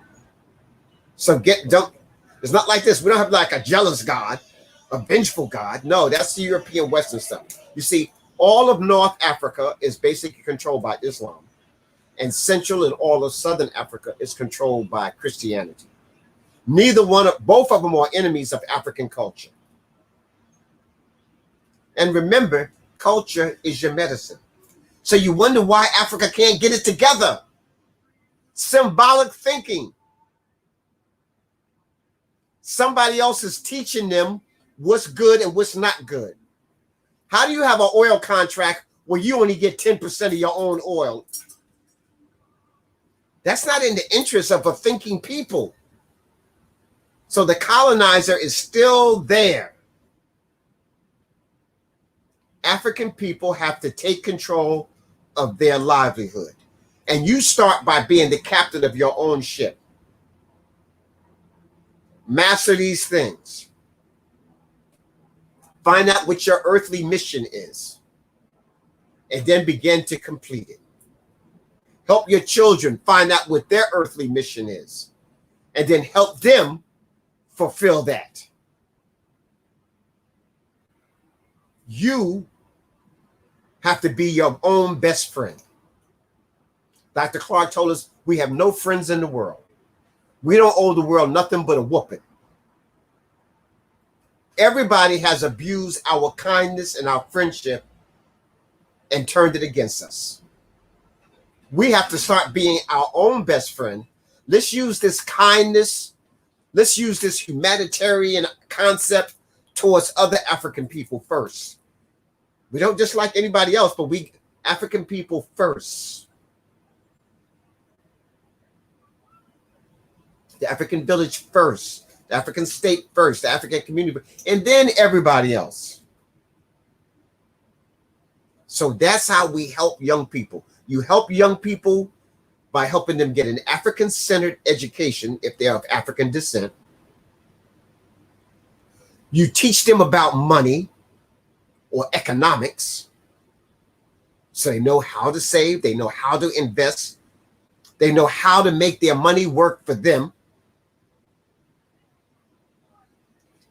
So it's not like this. We don't have like a jealous God, a vengeful God. No, that's the European Western stuff. You see, all of North Africa is basically controlled by Islam. And Central and all of Southern Africa is controlled by Christianity. Both of them are enemies of African culture. And remember, culture is your medicine. So you wonder why Africa can't get it together. Symbolic thinking. Somebody else is teaching them what's good and what's not good. How do you have an oil contract where you only get 10% of your own oil? That's not in the interest of a thinking people. So the colonizer is still there. African people have to take control of their livelihood. And you start by being the captain of your own ship. Master these things. Find out what your earthly mission is. And then begin to complete it. Help your children find out what their earthly mission is. And then help them fulfill that. You have to be your own best friend. Dr. Clark told us we have no friends in the world. We don't owe the world nothing but a whooping. Everybody has abused our kindness and our friendship and turned it against us. We have to start being our own best friend. Let's use this kindness. Let's use this humanitarian concept towards other African people first. We don't just like anybody else, but we African people first. The African village first, the African state first, the African community, and then everybody else. So that's how we help young people. You help young people by helping them get an African-centered education if they're of African descent. You teach them about money or economics. So they know how to save, they know how to invest, they know how to make their money work for them.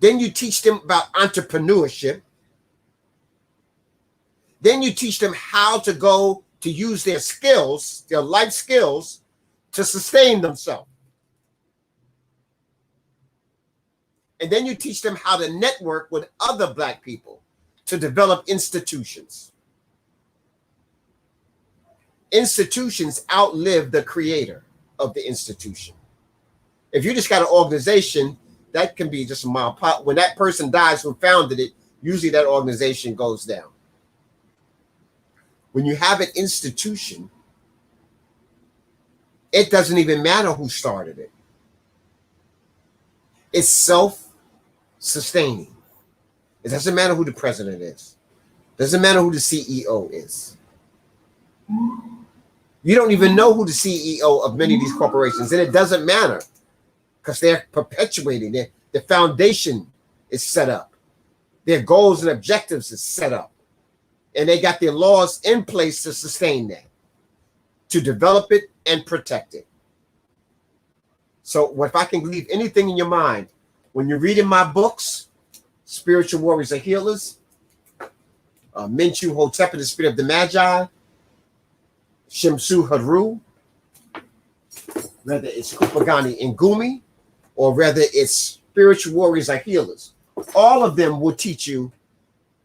Then you teach them about entrepreneurship. Then you teach them how to go to use their skills, their life skills, to sustain themselves. And then you teach them how to network with other Black people to develop institutions. Institutions outlive the creator of the institution. If you just got an organization, that can be just a mile pot. When that person dies who founded it, usually that organization goes down. When you have an institution, it doesn't even matter who started it. It's self-sustaining. It doesn't matter who the president is. It doesn't matter who the CEO is. You don't even know who the CEO of many of these corporations, and it doesn't matter because they're perpetuating it. The foundation is set up. Their goals and objectives is set up. And they got their laws in place to sustain that, to develop it and protect it. So if I can leave anything in your mind, when you're reading my books, Spiritual Warriors are Healers, Menchu Hotep, the Spirit of the Magi, Shimsu Haru, whether it's Kupagani Ngumi, or whether it's Spiritual Warriors are Healers, all of them will teach you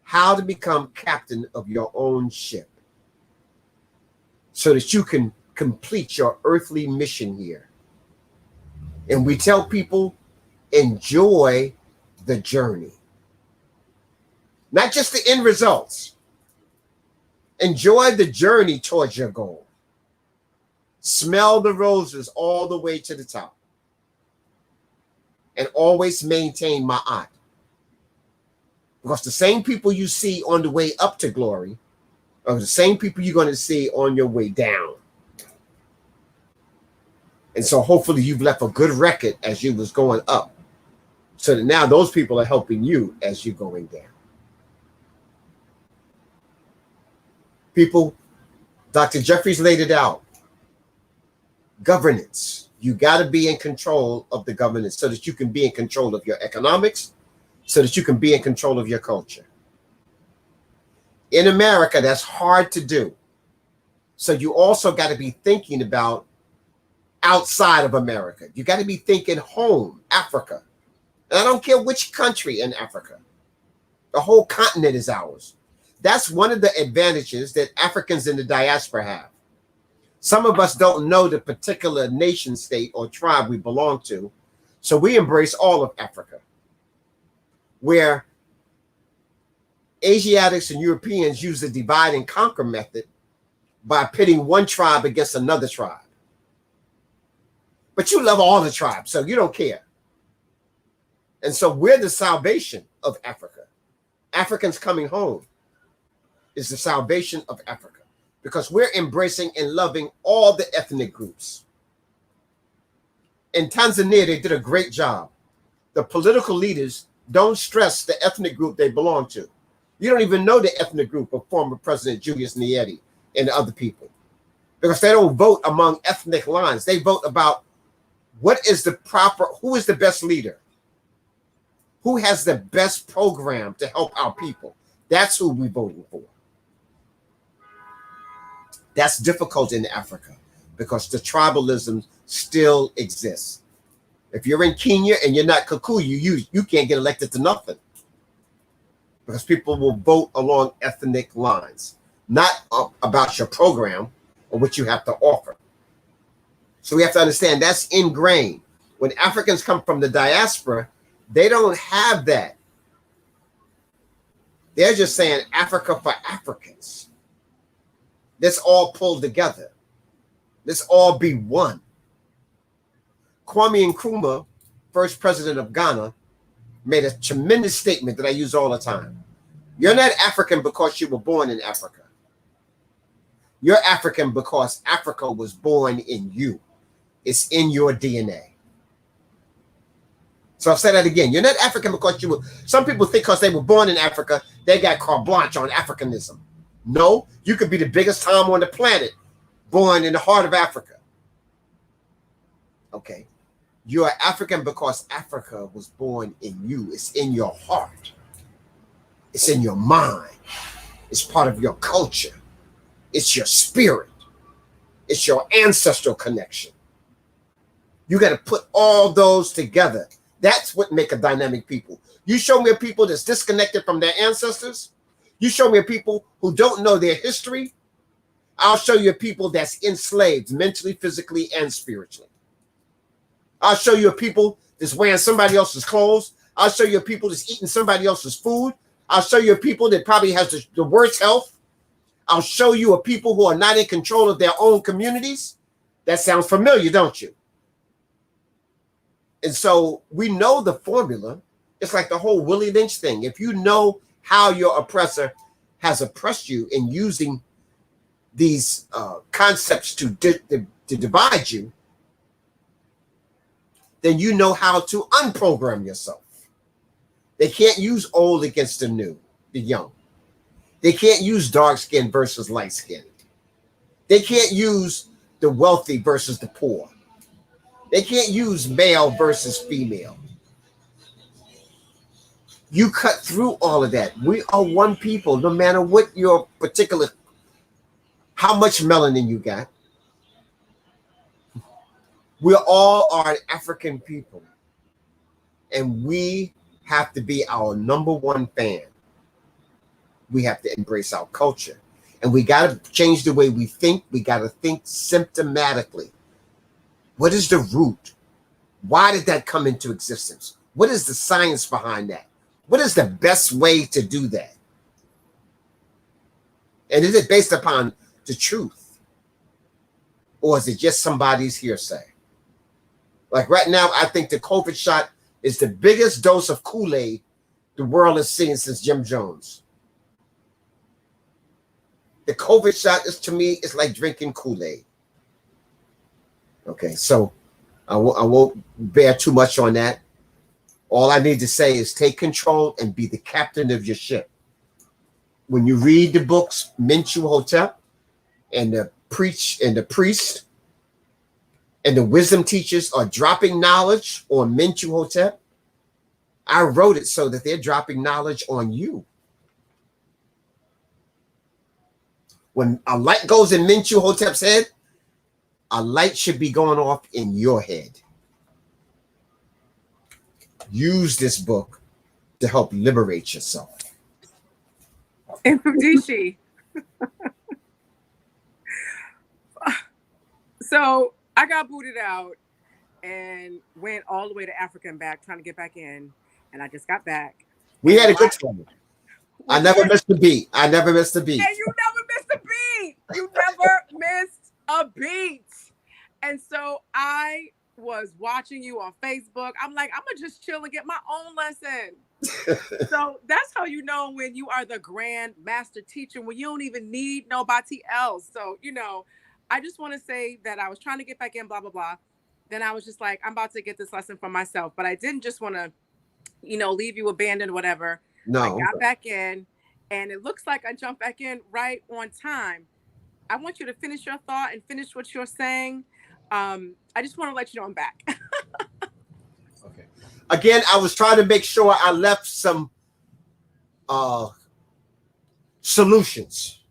how to become captain of your own ship so that you can complete your earthly mission here. And we tell people, enjoy the journey. Not just the end results. Enjoy the journey towards your goal. Smell the roses all the way to the top. And always maintain ma'at. Because the same people you see on the way up to glory are the same people you're going to see on your way down. And so hopefully you've left a good record as you was going up, so that now those people are helping you as you're going down. People, Dr. Jeffries laid it out. Governance. You got to be in control of the governance so that you can be in control of your economics, so that you can be in control of your culture. In America, that's hard to do. So you also got to be thinking about outside of America. You got to be thinking home, Africa. And I don't care which country in Africa. The whole continent is ours. That's one of the advantages that Africans in the diaspora have. Some of us don't know the particular nation state or tribe we belong to, so we embrace all of Africa. Where Asiatics and Europeans use the divide and conquer method by pitting one tribe against another tribe. But you love all the tribes, so you don't care. And so we're the salvation of Africa. Africans coming home is the salvation of Africa because we're embracing and loving all the ethnic groups. In Tanzania, they did a great job. The political leaders don't stress the ethnic group they belong to. You don't even know the ethnic group of former President Julius Nyerere and other people because they don't vote among ethnic lines. They vote about what is the proper, who is the best leader? Who has the best program to help our people? That's who we're voting for. That's difficult in Africa because the tribalism still exists. If you're in Kenya and you're not Kikuyu, you can't get elected to nothing because people will vote along ethnic lines, not about your program or what you have to offer. So we have to understand that's ingrained. When Africans come from the diaspora, they don't have that. They're just saying Africa for Africans. Let's all pull together. Let's all be one. Kwame Nkrumah, first president of Ghana, made a tremendous statement that I use all the time. You're not African because you were born in Africa. You're African because Africa was born in you. It's in your DNA. So I'll say that again. You're not African because you were, some people think because they were born in Africa, they got carte blanche on Africanism. No, you could be the biggest Tom on the planet, born in the heart of Africa. Okay. You are African because Africa was born in you. It's in your heart. It's in your mind. It's part of your culture. It's your spirit. It's your ancestral connection. You got to put all those together. That's what make a dynamic people. You show me a people that's disconnected from their ancestors. You show me a people who don't know their history. I'll show you a people that's enslaved mentally, physically, and spiritually. I'll show you a people that's wearing somebody else's clothes. I'll show you a people that's eating somebody else's food. I'll show you a people that probably has the worst health. I'll show you a people who are not in control of their own communities. That sounds familiar, don't you? And so we know the formula. It's like the whole Willie Lynch thing. If you know how your oppressor has oppressed you in using these concepts to divide you, then you know how to unprogram yourself. They can't use old against the new, the young. They can't use dark skin versus light skin. They can't use the wealthy versus the poor. They can't use male versus female. You cut through all of that. We are one people, no matter what your particular, how much melanin you got. We all are an African people. And we have to be our number one fan. We have to embrace our culture. And we got to change the way we think. We got to think symptomatically. What is the root? Why did that come into existence? What is the science behind that? What is the best way to do that? And is it based upon the truth? Or is it just somebody's hearsay? Like right now, I think the COVID shot is the biggest dose of Kool-Aid the world has seen since Jim Jones. The COVID shot is, to me, it's like drinking Kool-Aid. Okay, so I won't bear too much on that. All I need to say is take control and be the captain of your ship. When you read the books, Menchuhotep and the priest and the wisdom teachers are dropping knowledge on Menchuhotep, I wrote it so that they're dropping knowledge on you. When a light goes in Menchuhotep's head, a light should be going off in your head. Use this book to help liberate yourself. Mfundishi. So I got booted out and went all the way to Africa and back, trying to get back in. And I just got back. We had a good time. I never missed a beat. I never missed a beat. And you never missed a beat. You never missed a beat. And so I was watching you on Facebook. I'm like, I'm going to just chill and get my own lesson. So that's how you know when you are the grand master teacher, when you don't even need nobody else. So, you know, I just want to say that I was trying to get back in, blah, blah, blah. Then I was just like, I'm about to get this lesson for myself. But I didn't just want to, you know, leave you abandoned or whatever. No. I got back in, and it looks like I jumped back in right on time. I want you to finish your thought and finish what you're saying. I just want to let you know I'm back. Okay. Again, I was trying to make sure I left some solutions.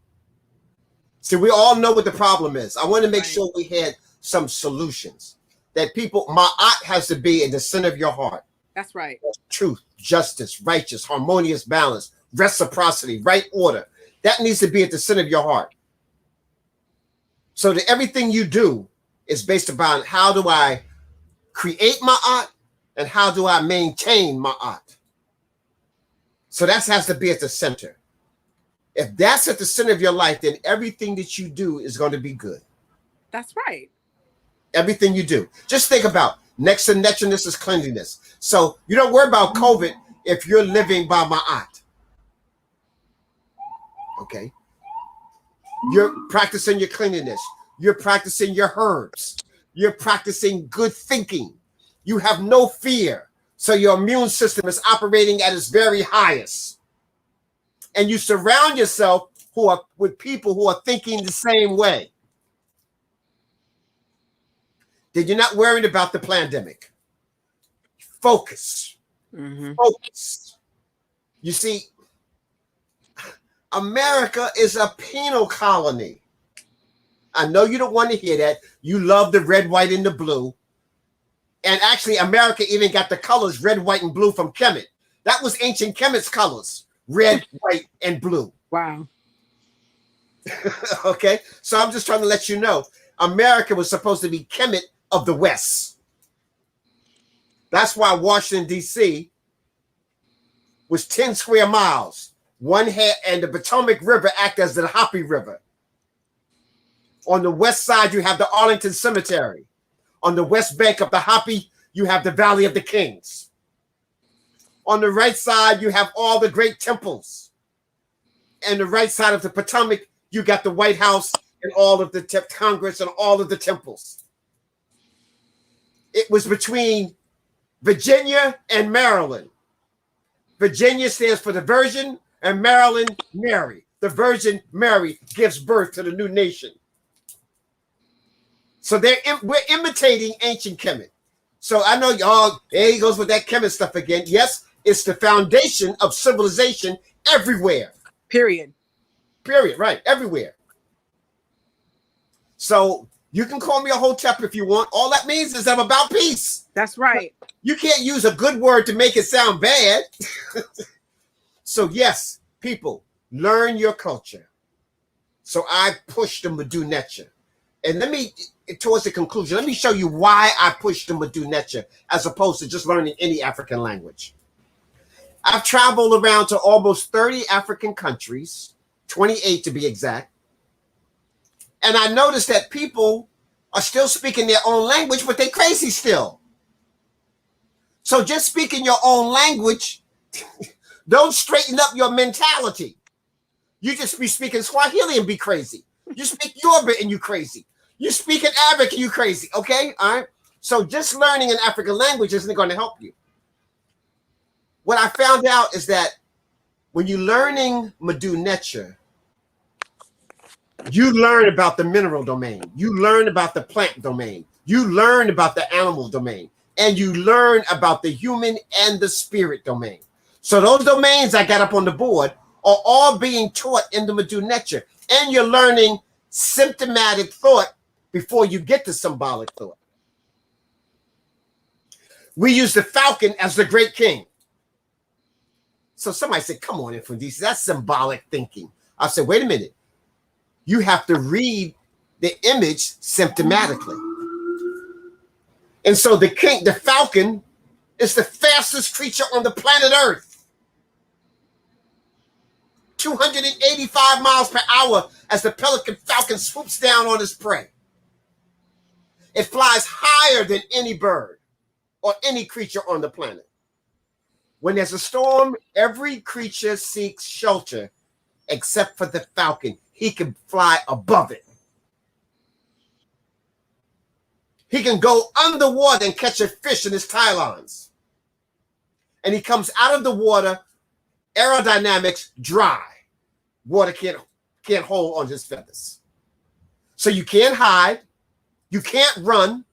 See, we all know what the problem is. I want to make sure we had some solutions. That people, ma'at has to be in the center of your heart. That's right. Truth, justice, righteous, harmonious balance, reciprocity, right order. That needs to be at the center of your heart. So that everything you do is based upon how do I create ma'at and how do I maintain ma'at. So that has to be at the center. If that's at the center of your life, then everything that you do is going to be good. That's right. Everything you do. Just think about next to naturalness is cleanliness. So you don't worry about COVID if you're living by ma'at. Okay? You're practicing your cleanliness. You're practicing your herbs. You're practicing good thinking. You have no fear. So your immune system is operating at its very highest. And you surround yourself with people who are thinking the same way. Then you're not worried about the pandemic. Focus. Mm-hmm. Focus. You see, America is a penal colony. I know you don't want to hear that. You love the red, white, and the blue. And actually, America even got the colors red, white, and blue from Kemet. That was ancient Kemet's colors, red, white, and blue. Wow. Okay, so I'm just trying to let you know, America was supposed to be Kemet of the West. That's why Washington, D.C. was 10 square miles. One head, and the Potomac River acted as the Hopi River. On the west side, you have the Arlington Cemetery. On the west bank of the Hopi, you have the Valley of the Kings. On the right side, you have all the great temples. And the right side of the Potomac, you got the White House and all of the Congress and all of the temples. It was between Virginia and Maryland. Virginia stands for the Virgin, and Maryland, Mary. The Virgin Mary gives birth to the new nation. So we're imitating ancient Kemet. So I know y'all, there he goes with that Kemet stuff again. Yes, it's the foundation of civilization everywhere. Period. Right, everywhere. So you can call me a hotep if you want. All that means is I'm about peace. That's right. You can't use a good word to make it sound bad. So yes, people, learn your culture. So I push the Madu Necha. And towards the conclusion, let me show you why I push the Madu Necha as opposed to just learning any African language. I've traveled around to almost 30 African countries, 28 to be exact. And I noticed that people are still speaking their own language, but they're crazy still. So just speaking your own language, don't straighten up your mentality. You just be speaking Swahili and be crazy. You speak Yoruba and you crazy. You speak in Arabic and you crazy, okay? All right? So just learning an African language isn't going to help you. What I found out is that when you're learning Madu Necha, you learn about the mineral domain. You learn about the plant domain. You learn about the animal domain. And you learn about the human and the spirit domain. So those domains I got up on the board are all being taught in the Madu Necha. And you're learning symptomatic thought before you get to symbolic thought. We use the falcon as the great king. So somebody said, come on, Mfundishi, that's symbolic thinking. I said, wait a minute. You have to read the image symptomatically. And so the falcon is the fastest creature on the planet Earth. 285 miles per hour as the pelican falcon swoops down on its prey. It flies higher than any bird or any creature on the planet. When there's a storm, every creature seeks shelter except for the falcon. He can fly above it. He can go underwater and catch a fish in his talons. And he comes out of the water, aerodynamics dry. Water can't hold on his feathers. So you can't hide. You can't run.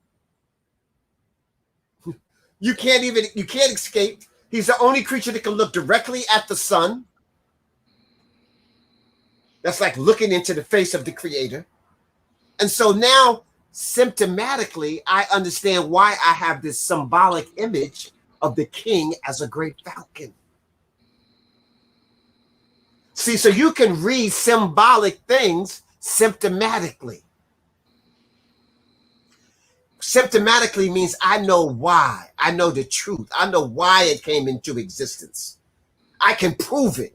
You can't escape. He's the only creature that can look directly at the sun. That's like looking into the face of the creator. And so now, symptomatically, I understand why I have this symbolic image of the king as a great falcon. See, so you can read symbolic things symptomatically. Symptomatically means I know why. I know the truth. I know why it came into existence. I can prove it.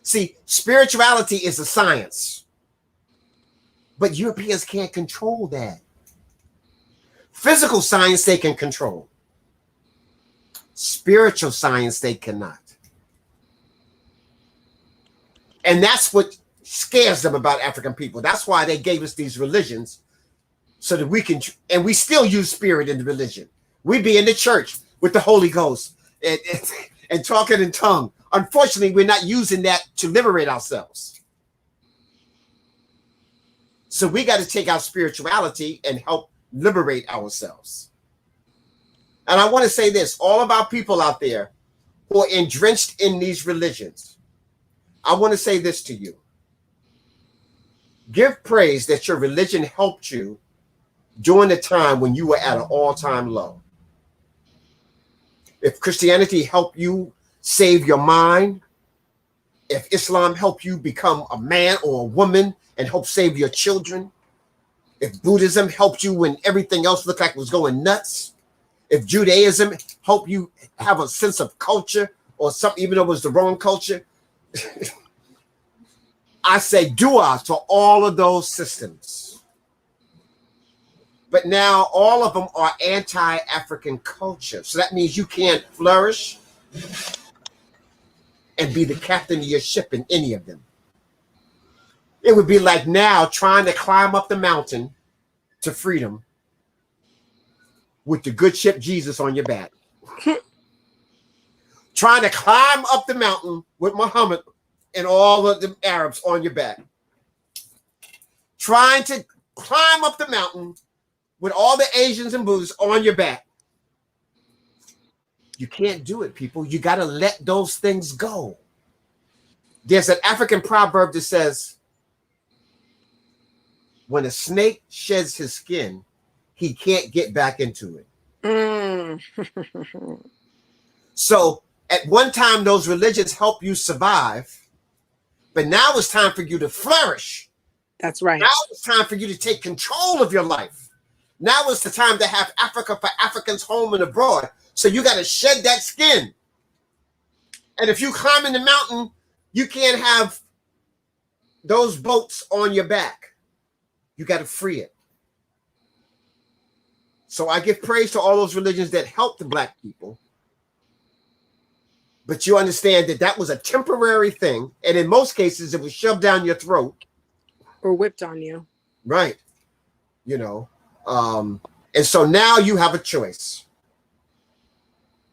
See, spirituality is a science. But Europeans can't control that. Physical science they can control. Spiritual science they cannot. And that's what scares them about African people. That's why they gave us these religions so that we can, and we still use spirit in the religion. We be in the church with the Holy Ghost and talking in tongue. Unfortunately, we're not using that to liberate ourselves. So we got to take our spirituality and help liberate ourselves. And I want to say this, all of our people out there who are entrenched in these religions, I want to say this to you. Give praise that your religion helped you during the time when you were at an all-time low. If Christianity helped you save your mind, if Islam helped you become a man or a woman and help save your children, if Buddhism helped you when everything else looked like it was going nuts, if Judaism helped you have a sense of culture or something, even though it was the wrong culture, I say dua to all of those systems. But now all of them are anti-African culture. So that means you can't flourish and be the captain of your ship in any of them. It would be like now trying to climb up the mountain to freedom with the good ship Jesus on your back. Trying to climb up the mountain with Muhammad and all of the Arabs on your back. Trying to climb up the mountain with all the Asians and Buddhists on your back. You can't do it, people. You got to let those things go. There's an African proverb that says, when a snake sheds his skin, he can't get back into it. So at one time, those religions help you survive, but now it's time for you to flourish. That's right. Now it's time for you to take control of your life. Now is the time to have Africa for Africans home and abroad. So you got to shed that skin. And if you climb in the mountain, you can't have those boats on your back. You got to free it. So I give praise to all those religions that helped the Black people. But you understand that that was a temporary thing. And in most cases, it was shoved down your throat. Or whipped on you. Right. You know. And so now you have a choice.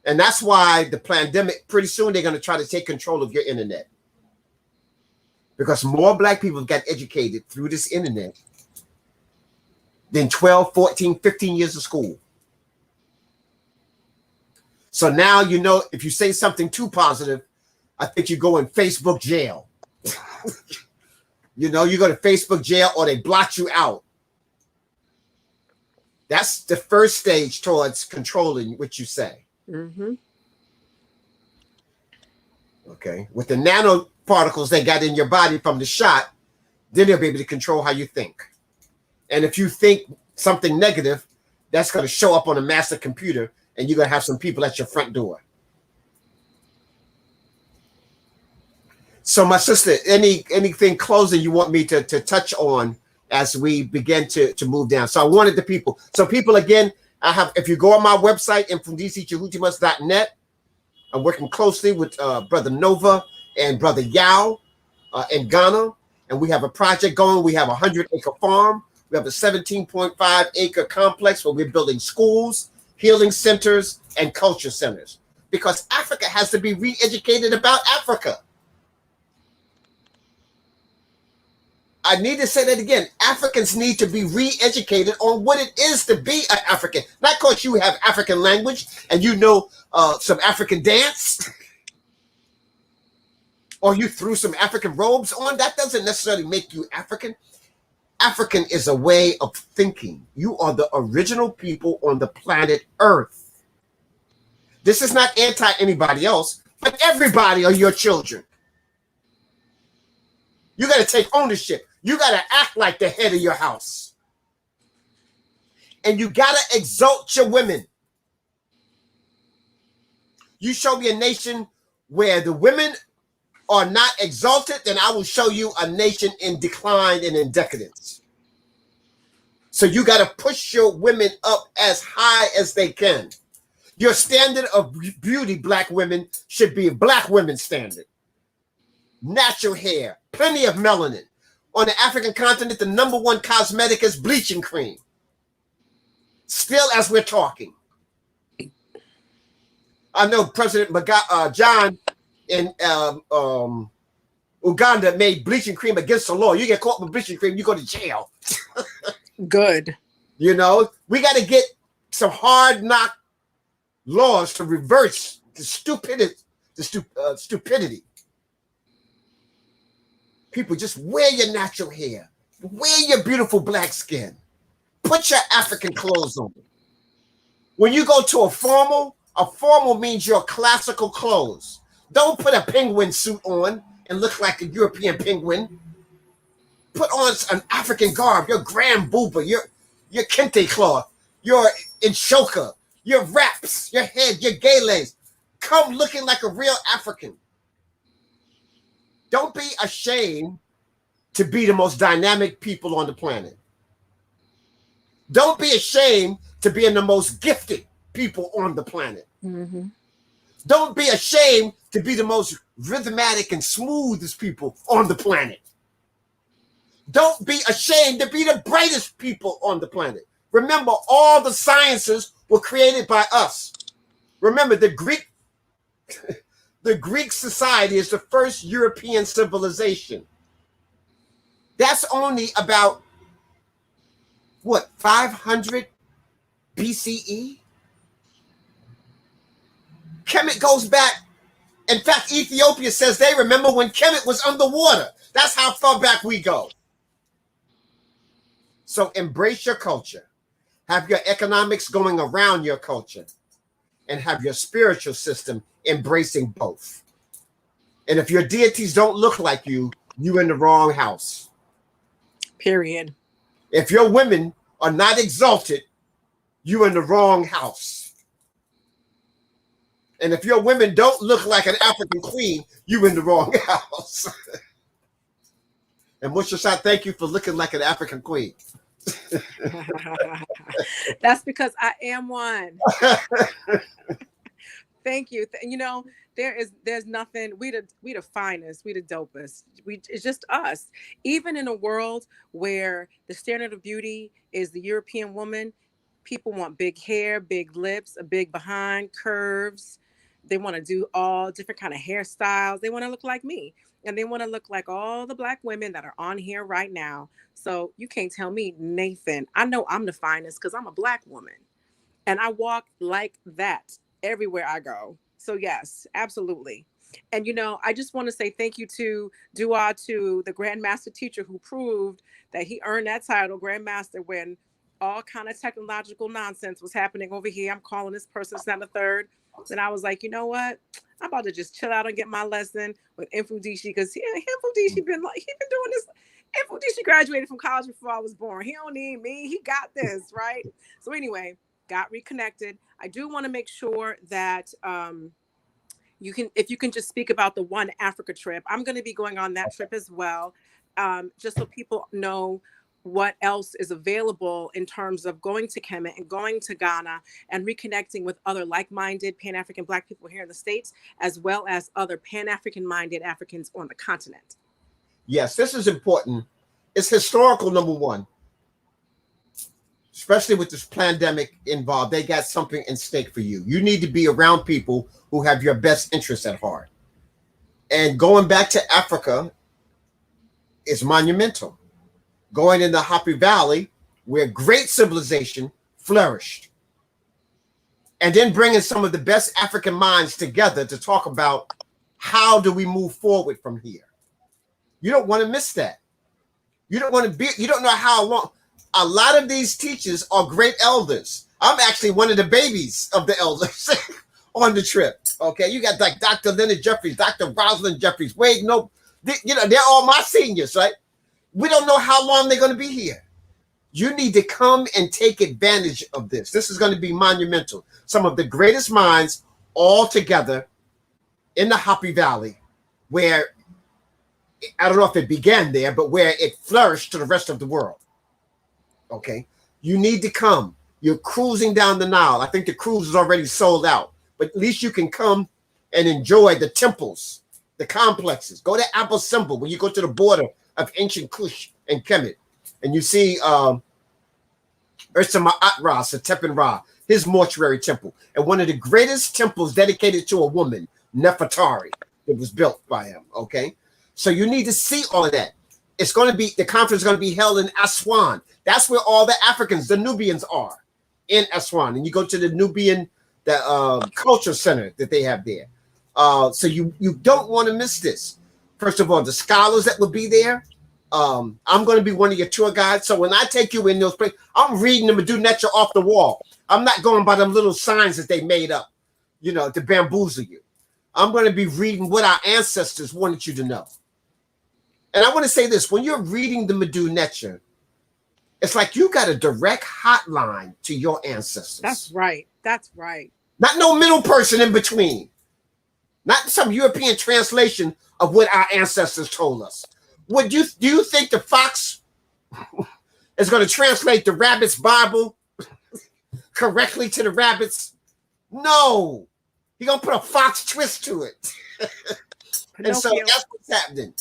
And that's why the pandemic, pretty soon they're going to try to take control of your internet. Because more Black people got educated through this internet than 12, 14, 15 years of school. So now, you know, if you say something too positive, I think you go in Facebook jail. You know, you go to Facebook jail or they blot you out. That's the first stage towards controlling what you say. Mm-hmm. Okay. With the nanoparticles they got in your body from the shot, then they'll be able to control how you think. And if you think something negative, that's going to show up on a master computer and you're going to have some people at your front door. So my sister, anything closing you want me to touch on as we begin to move down? So I wanted the people. So people, again, if you go on my website, mfundisi.jhutyms.net, I'm working closely with Brother Nova and Brother Yao in Ghana. And we have a project going. We have a 100-acre farm. We have a 17.5-acre complex where we're building schools, healing centers, and culture centers. Because Africa has to be re-educated about Africa. I need to say that again. Africans need to be re-educated on what it is to be an African. Not because you have African language and you know some African dance or you threw some African robes on. That doesn't necessarily make you African. African is a way of thinking. You are the original people on the planet Earth. This is not anti anybody else, but everybody are your children. You got to take ownership. You got to act like the head of your house. And you got to exalt your women. You show me a nation where the women are not exalted, then I will show you a nation in decline and in decadence. So you got to push your women up as high as they can. Your standard of beauty, Black women, should be a Black women's standard. Natural hair, plenty of melanin. On the African continent, the #1 cosmetic is bleaching cream. Still, as we're talking. I know President John in Uganda made bleaching cream against the law. You get caught with bleaching cream, you go to jail. Good. You know, we got to get some hard knock laws to reverse the stupidity. People, just wear your natural hair. Wear your beautiful Black skin. Put your African clothes on. When you go to a formal means your classical clothes. Don't put a penguin suit on and look like a European penguin. Put on an African garb, your grand booba, your kente cloth, your inshoka, your wraps, your head, your galas. Come looking like a real African. Don't be ashamed to be the most dynamic people on the planet. Don't be ashamed to be in the most gifted people on the planet. Mm-hmm. Don't be ashamed to be the most rhythmatic and smoothest people on the planet. Don't be ashamed to be the brightest people on the planet. Remember, all the sciences were created by us. Remember, the Greek society is the first European civilization. That's only about, 500 BCE? Kemet goes back. In fact, Ethiopia says they remember when Kemet was underwater. That's how far back we go. So embrace your culture. Have your economics going around your culture. And have your spiritual system embracing both. And if your deities don't look like you, you're in the wrong house. Period. If your women are not exalted, you're in the wrong house. And if your women don't look like an African queen, you're in the wrong house. And Seshat, thank you for looking like an African queen. That's because I am one. Thank you. There's nothing. We the finest. We the dopest. It's just us. Even in a world where the standard of beauty is the European woman, people want big hair, big lips, a big behind, curves. They want to do all different kind of hairstyles. They want to look like me, and they want to look like all the Black women that are on here right now. So you can't tell me, Nathan. I know I'm the finest because I'm a Black woman, and I walk like that everywhere I go. So yes, absolutely. And I just want to say thank you to the Grandmaster teacher who proved that he earned that title, Grandmaster, when all kind of technological nonsense was happening over here. I'm calling this person, this, and the third. And I was like, you know what? I'm about to just chill out and get my lesson with Mfundishi, because Mfundishi he been doing this. Mfundishi graduated from college before I was born. He don't need me. He got this, right? So anyway, got reconnected. I do want to make sure that if you can just speak about the One Africa trip. I'm going to be going on that trip as well, just so people know what else is available in terms of going to Kemet and going to Ghana and reconnecting with other like-minded Pan-African Black people here in the States, as well as other Pan-African minded Africans on the continent. Yes, this is important. It's historical, number one. Especially with this pandemic involved, they got something in stake for you. You need to be around people who have your best interests at heart. And going back to Africa is monumental. Going in the Happy Valley, where great civilization flourished. And then bringing some of the best African minds together to talk about how do we move forward from here. You don't want to miss that. You don't know how long. A lot of these teachers are great elders. I'm actually one of the babies of the elders on the trip. Okay, you got like Dr. Leonard Jeffries, Dr. Rosalind Jeffries. They're all my seniors, right? We don't know how long they're going to be here. You need to come and take advantage of this. This is going to be monumental. Some of the greatest minds all together in the Happy Valley, where I don't know if it began there, but where it flourished to the rest of the world. Okay, you need to come. You're cruising down the Nile. I think the cruise is already sold out, but at least you can come and enjoy the temples, the complexes. Go to Abut Simbel when you go to the border of ancient Kush and Kemet, and you see Ursa Ma'at Ra, Satep Ra, his mortuary temple, and one of the greatest temples dedicated to a woman, Nefertari, that was built by him. Okay, so you need to see all of that. The conference is going to be held in Aswan. That's where all the Africans, the Nubians, are, in Aswan. And you go to the Nubian, culture center that they have there. So you don't want to miss this. First of all, the scholars that will be there, I'm going to be one of your tour guides. So when I take you in those places, I'm reading the Medu Neter off the wall. I'm not going by them little signs that they made up, to bamboozle you. I'm going to be reading what our ancestors wanted you to know. And I want to say this, when you're reading the Medu Neter, it's like you got a direct hotline to your ancestors. That's right. That's right. Not no middle person in between. Not some European translation of what our ancestors told us. Do you think the fox is going to translate the rabbit's Bible correctly to the rabbits? No. He's going to put a fox twist to it. And so that's what's happening.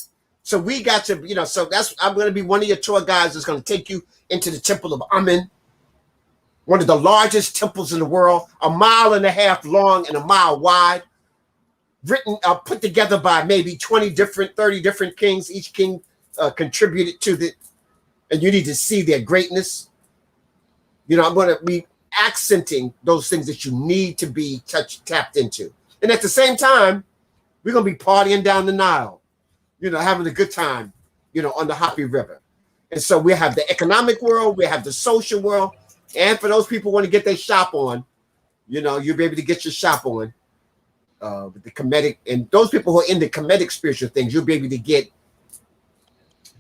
So we got to, so I'm going to be one of your tour guides that's going to take you into the temple of Amun, one of the largest temples in the world, 1.5 miles long and 1 mile wide, put together by maybe 30 different kings. Each king contributed to it, and you need to see their greatness. I'm going to be accenting those things that you need to be tapped into. And at the same time, we're going to be partying down the Nile, having a good time, on the Hopi River. And so we have the economic world, we have the social world, and for those people who want to get their shop on, you'll be able to get your shop on with the Kemetic, and those people who are in the Kemetic spiritual things, you'll be able to get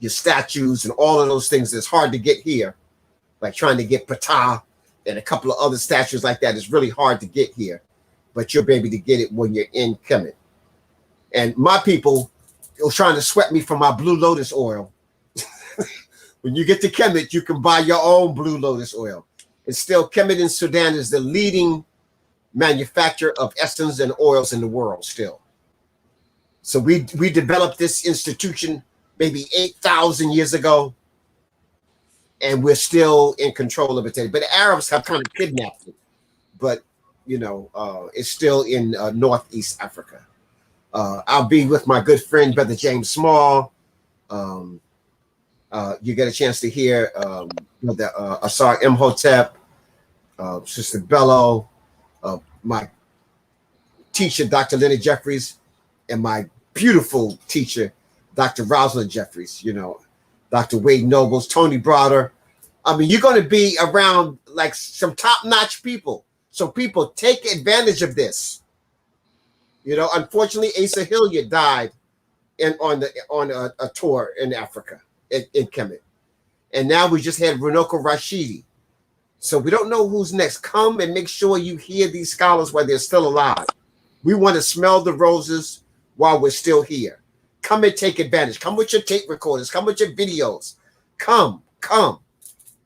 your statues and all of those things that's hard to get here, like trying to get Ptah and a couple of other statues like that is really hard to get here, but you'll be able to get it when you're in Kemet. And my people were trying to sweat me for my blue lotus oil. When you get to Kemet, you can buy your own blue lotus oil. And still, Kemet in Sudan is the leading manufacturer of essences and oils in the world still. So we developed this institution maybe 8,000 years ago, and we're still in control of it today. But the Arabs have kind of kidnapped it. But, it's still in Northeast Africa. I'll be with my good friend, Brother James Small. You get a chance to hear the Asar Imhotep, Sister Bello, my teacher, Dr. Leonard Jeffries, and my beautiful teacher, Dr. Rosalind Jeffries, Dr. Wade Nobles, Tony Broder. I mean, you're going to be around like some top-notch people. So people take advantage of this. Unfortunately, Asa Hilliard died on a tour in Africa, in Kemet. And now we just had Runoko Rashidi. So we don't know who's next. Come and make sure you hear these scholars while they're still alive. We want to smell the roses while we're still here. Come and take advantage. Come with your tape recorders. Come with your videos. Come.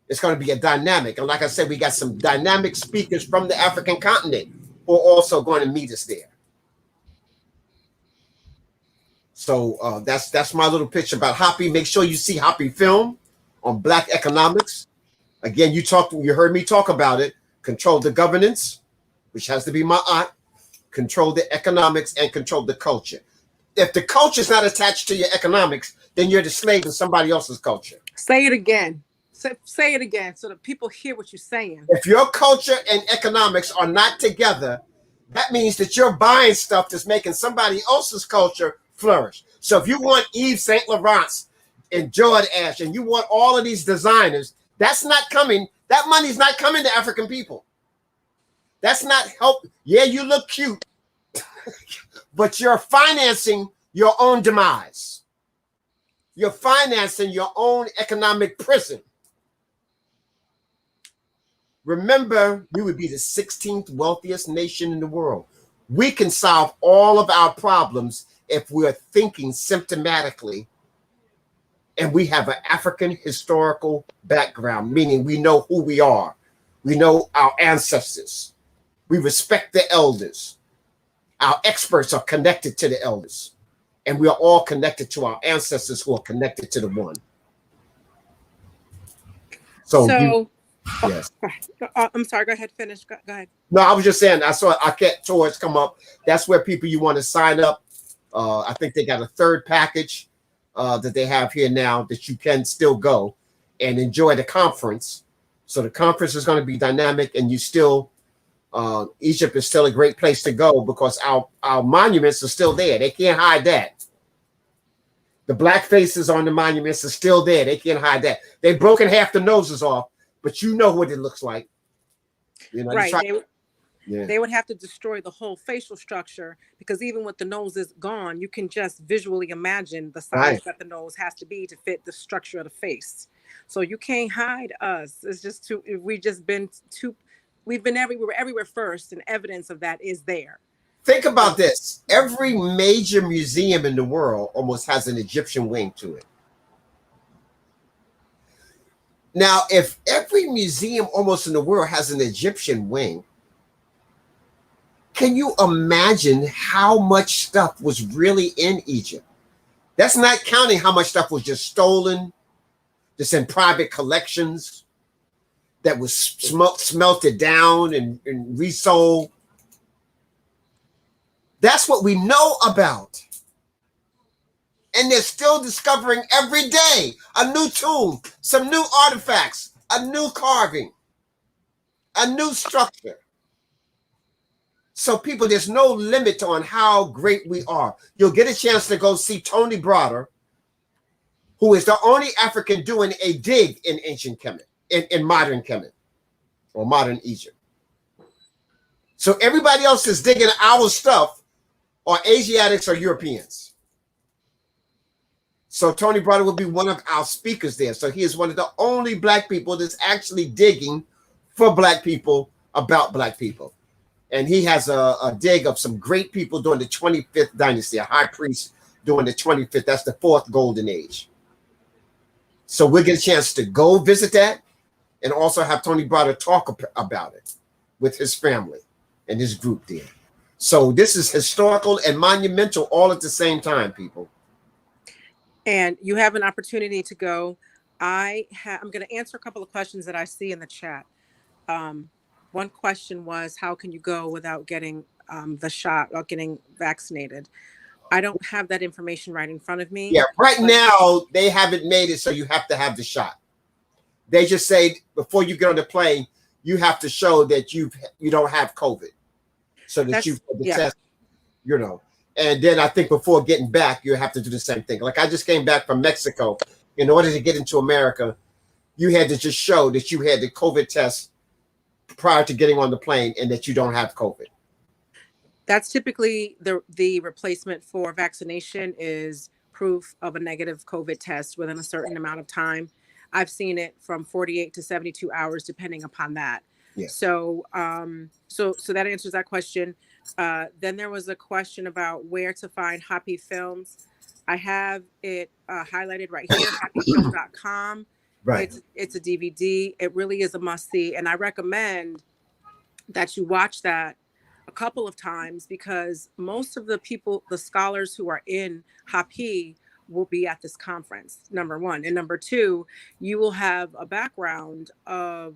It's going to be a dynamic. And like I said, we got some dynamic speakers from the African continent who are also going to meet us there. So that's my little pitch about Hopi. Make sure you see Hopi film on Black economics. Again, you heard me talk about it. Control the governance, which has to be my aunt. Control the economics and control the culture. If the culture is not attached to your economics, then you're the slave in somebody else's culture. Say it again. Say it again so that people hear what you're saying. If your culture and economics are not together, that means that you're buying stuff that's making somebody else's culture flourish. So if you want Yves Saint Laurent and George Ash, and you want all of these designers, that's not coming. That money's not coming to African people. That's not help. Yeah, you look cute, but you're financing your own demise. You're financing your own economic prison. Remember, we would be the 16th wealthiest nation in the world. We can solve all of our problems if we're thinking symptomatically and we have an African historical background, meaning we know who we are. We know our ancestors. We respect the elders. Our experts are connected to the elders. And we are all connected to our ancestors who are connected to the one. Yes. I'm sorry. Go ahead. Finish. Go ahead. No, I was just saying, I saw Aket Tours come up. That's where people you want to sign up. I think they got a third package that they have here now that you can still go and enjoy the conference. So the conference is going to be dynamic, and you still, Egypt is still a great place to go because our monuments are still there. They can't hide that. The black faces on the monuments are still there. They can't hide that. They've broken half the noses off, but you know what it looks like. You know, Right. yeah. They would have to destroy the whole facial structure, because even with the nose is gone, you can just visually imagine the size that the nose has to be to fit the structure of the face. So you can't hide us. It's just too. We've been everywhere first, and evidence of that is there. Think about this. Every major museum in the world almost has an Egyptian wing to it. Now, if every museum almost in the world has an Egyptian wing, can you imagine how much stuff was really in Egypt? That's not counting how much stuff was just stolen, just in private collections, that was smelted down and resold. That's what we know about. And they're still discovering every day a new tomb, some new artifacts, a new carving, a new structure. So people, there's no limit on how great we are. You'll get a chance to go see Tony Broder, who is the only African doing a dig in ancient Kemet, in modern Kemet, or modern Egypt. So everybody else is digging our stuff, or Asiatics or Europeans. So Tony Broder will be one of our speakers there. So he is one of the only black people that's actually digging for black people about black people. And he has a dig of some great people during the 25th dynasty, a high priest during the 25th. That's the 4th golden age. So we'll get a chance to go visit that, and also have Tony Broder talk about it with his family and his group there. So this is historical and monumental all at the same time, people. And you have an opportunity to go. I'm going to answer a couple of questions that I see in the chat. One question was, how can you go without getting the shot, or getting vaccinated? I don't have that information right in front of me. Yeah, right now they haven't made it so you have to have the shot. They just say before you get on the plane, you have to show that you don't have COVID, so that you the test, you know. And then I think before getting back, you have to do the same thing. Like I just came back from Mexico. In order to get into America, you had to just show that you had the COVID test prior to getting on the plane and that you don't have COVID. That's typically the replacement for vaccination is proof of a negative COVID test within a certain amount of time. I've seen it from 48 to 72 hours, depending upon that. Yeah. So that answers that question. Then there was a question about where to find Happy Films. I have it highlighted right here, happyfilm.com. Right. It's a DVD. It really is a must-see. And I recommend that you watch that a couple of times, because most of the people, the scholars who are in Happy, will be at this conference, number one. And number two, you will have a background of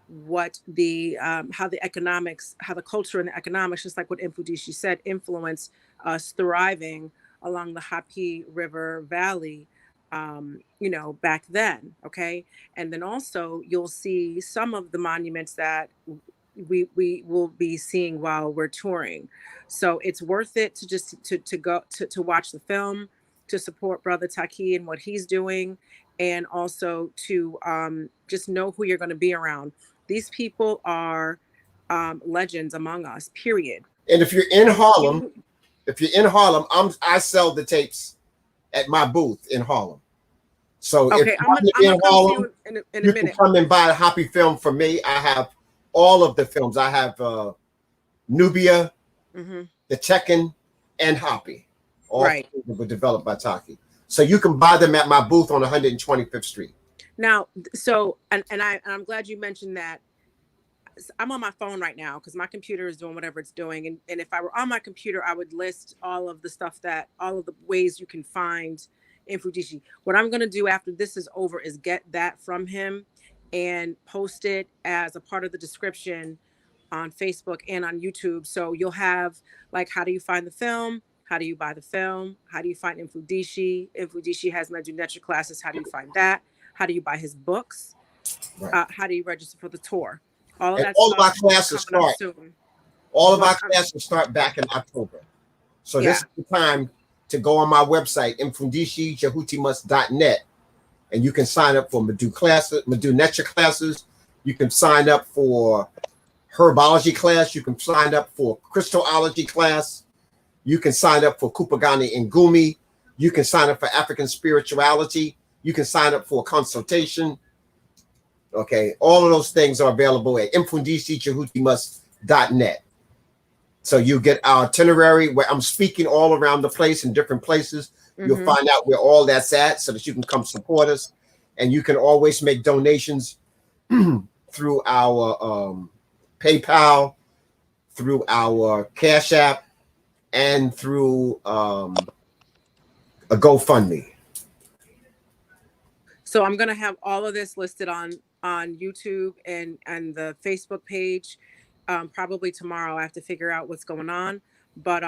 what the how the economics, how the culture and the economics, just like what Mfundishi said, influence us thriving along the Happy River Valley, back then. Okay. And then also you'll see some of the monuments that we will be seeing while we're touring. So it's worth it to just to go to watch the film, to support Brother Taki and what he's doing, and also to just know who you're going to be around. These people are legends among us, period. And if you're in Harlem, I sell the tapes at my booth in Harlem. So okay, if you're in Harlem, in a you minute. can come and buy a Happy Film from me. I have all of the films. I have Nubia, The Tekken, and Happy. All were developed by Taki. So you can buy them at my booth on 125th Street. Now, so I'm glad you mentioned that. I'm on my phone right now because my computer is doing whatever it's doing. And if I were on my computer, I would list all of the ways you can find Mfundishi. What I'm going to do after this is over is get that from him and post it as a part of the description on Facebook and on YouTube. So you'll have, like, how do you find the film? How do you buy the film? How do you find Mfundishi? Mfundishi has Medunetra classes. How do you find that? How do you buy his books? Right. How do you register for the tour? All of our classes start. All of our classes start back in October. So this is the time to go on my website, mfundishi.jhutyms.net, and you can sign up for Medu classes, Medu Netra classes. You can sign up for herbology class. You can sign up for crystallology class. You can sign up for Kupagani and Gumi. You can sign up for African spirituality. You can sign up for a consultation. Okay, all of those things are available at mfundishi.jhutyms.net. So you get our itinerary where I'm speaking all around the place in different places. You'll find out where all that's at so that you can come support us. And you can always make donations through our PayPal, through our Cash App, and through a GoFundMe. So I'm gonna have all of this listed on YouTube and the Facebook page. Probably tomorrow. I have to figure out what's going on, but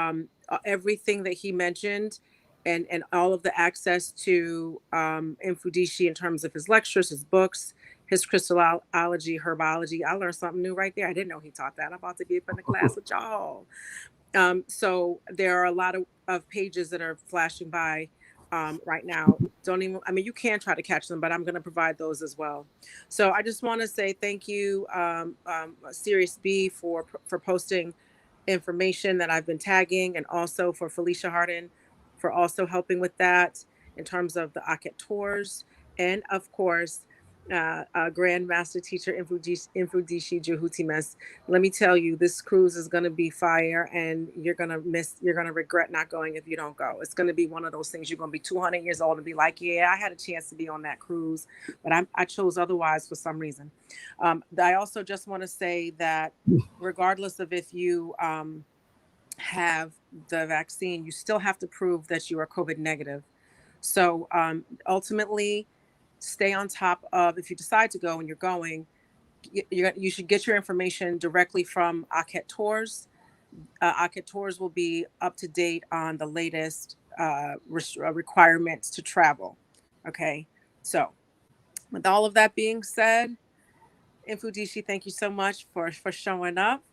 everything that he mentioned, and all of the access to Mfundishi in terms of his lectures, his books, his crystallology, herbology. I learned something new right there. I didn't know he taught that. I'm about to be up in the class with y'all. So there are a lot of pages that are flashing by right now. You can try to catch them, but I'm going to provide those as well. So I just want to say thank you, Sirius B, for posting information that I've been tagging, and also for Felicia Harden for also helping with that in terms of the Aket tours, and of course, Grand Master Teacher Mfundishi Jhutyms. Let me tell you, this cruise is going to be fire, and you're going to regret not going if you don't go. It's going to be one of those things. You're going to be 200 years old and be like, yeah, I had a chance to be on that cruise, but I chose otherwise for some reason. I also just want to say that regardless of if you have the vaccine, you still have to prove that you are COVID negative. So ultimately, stay on top of, if you decide to go and you're going, you should get your information directly from Aket Tours. Aket Tours will be up to date on the latest requirements to travel. Okay, so with all of that being said, Mfundishi, thank you so much for showing up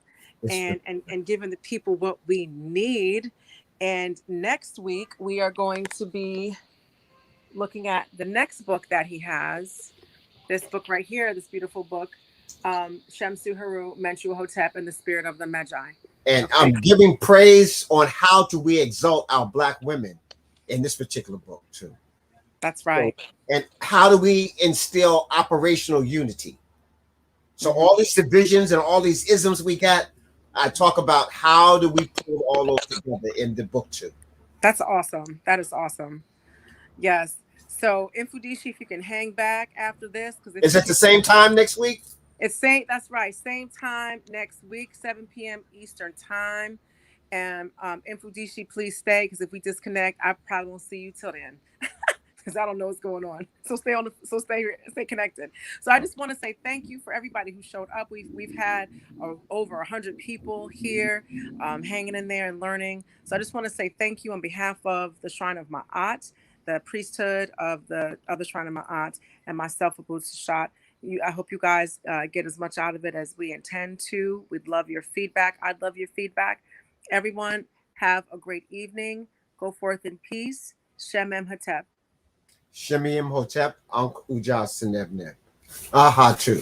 and giving the people what we need. And next week we are going to be looking at the next book that he has. This book right here, this beautiful book, Shamsu Haru, Menchu Hotep, and the Spirit of the Magi. And okay. I'm giving praise on how do we exalt our Black women in this particular book too. That's right. So, and how do we instill operational unity? So all these divisions and all these isms we got, I talk about how do we pull all those together in the book too. That's awesome. That is awesome. Yes. So Mfundishi, if you can hang back after this, because is it the same time next week? That's right. Same time next week, 7 p.m. Eastern time. And Mfundishi, please stay, because if we disconnect, I probably won't see you till then. Because I don't know what's going on. So stay connected. So I just want to say thank you for everybody who showed up. We've had over 100 people here hanging in there and learning. So I just want to say thank you on behalf of the Shrine of Ma'at, the priesthood of the Shrine of Ma'at, and myself, Abut, Seshat. I hope you guys get as much out of it as we intend to. We'd love your feedback. I'd love your feedback. Everyone, have a great evening. Go forth in peace. Shem Em Hotep. Shemim Hotep, Ankh Uja Senebne. Aha, too.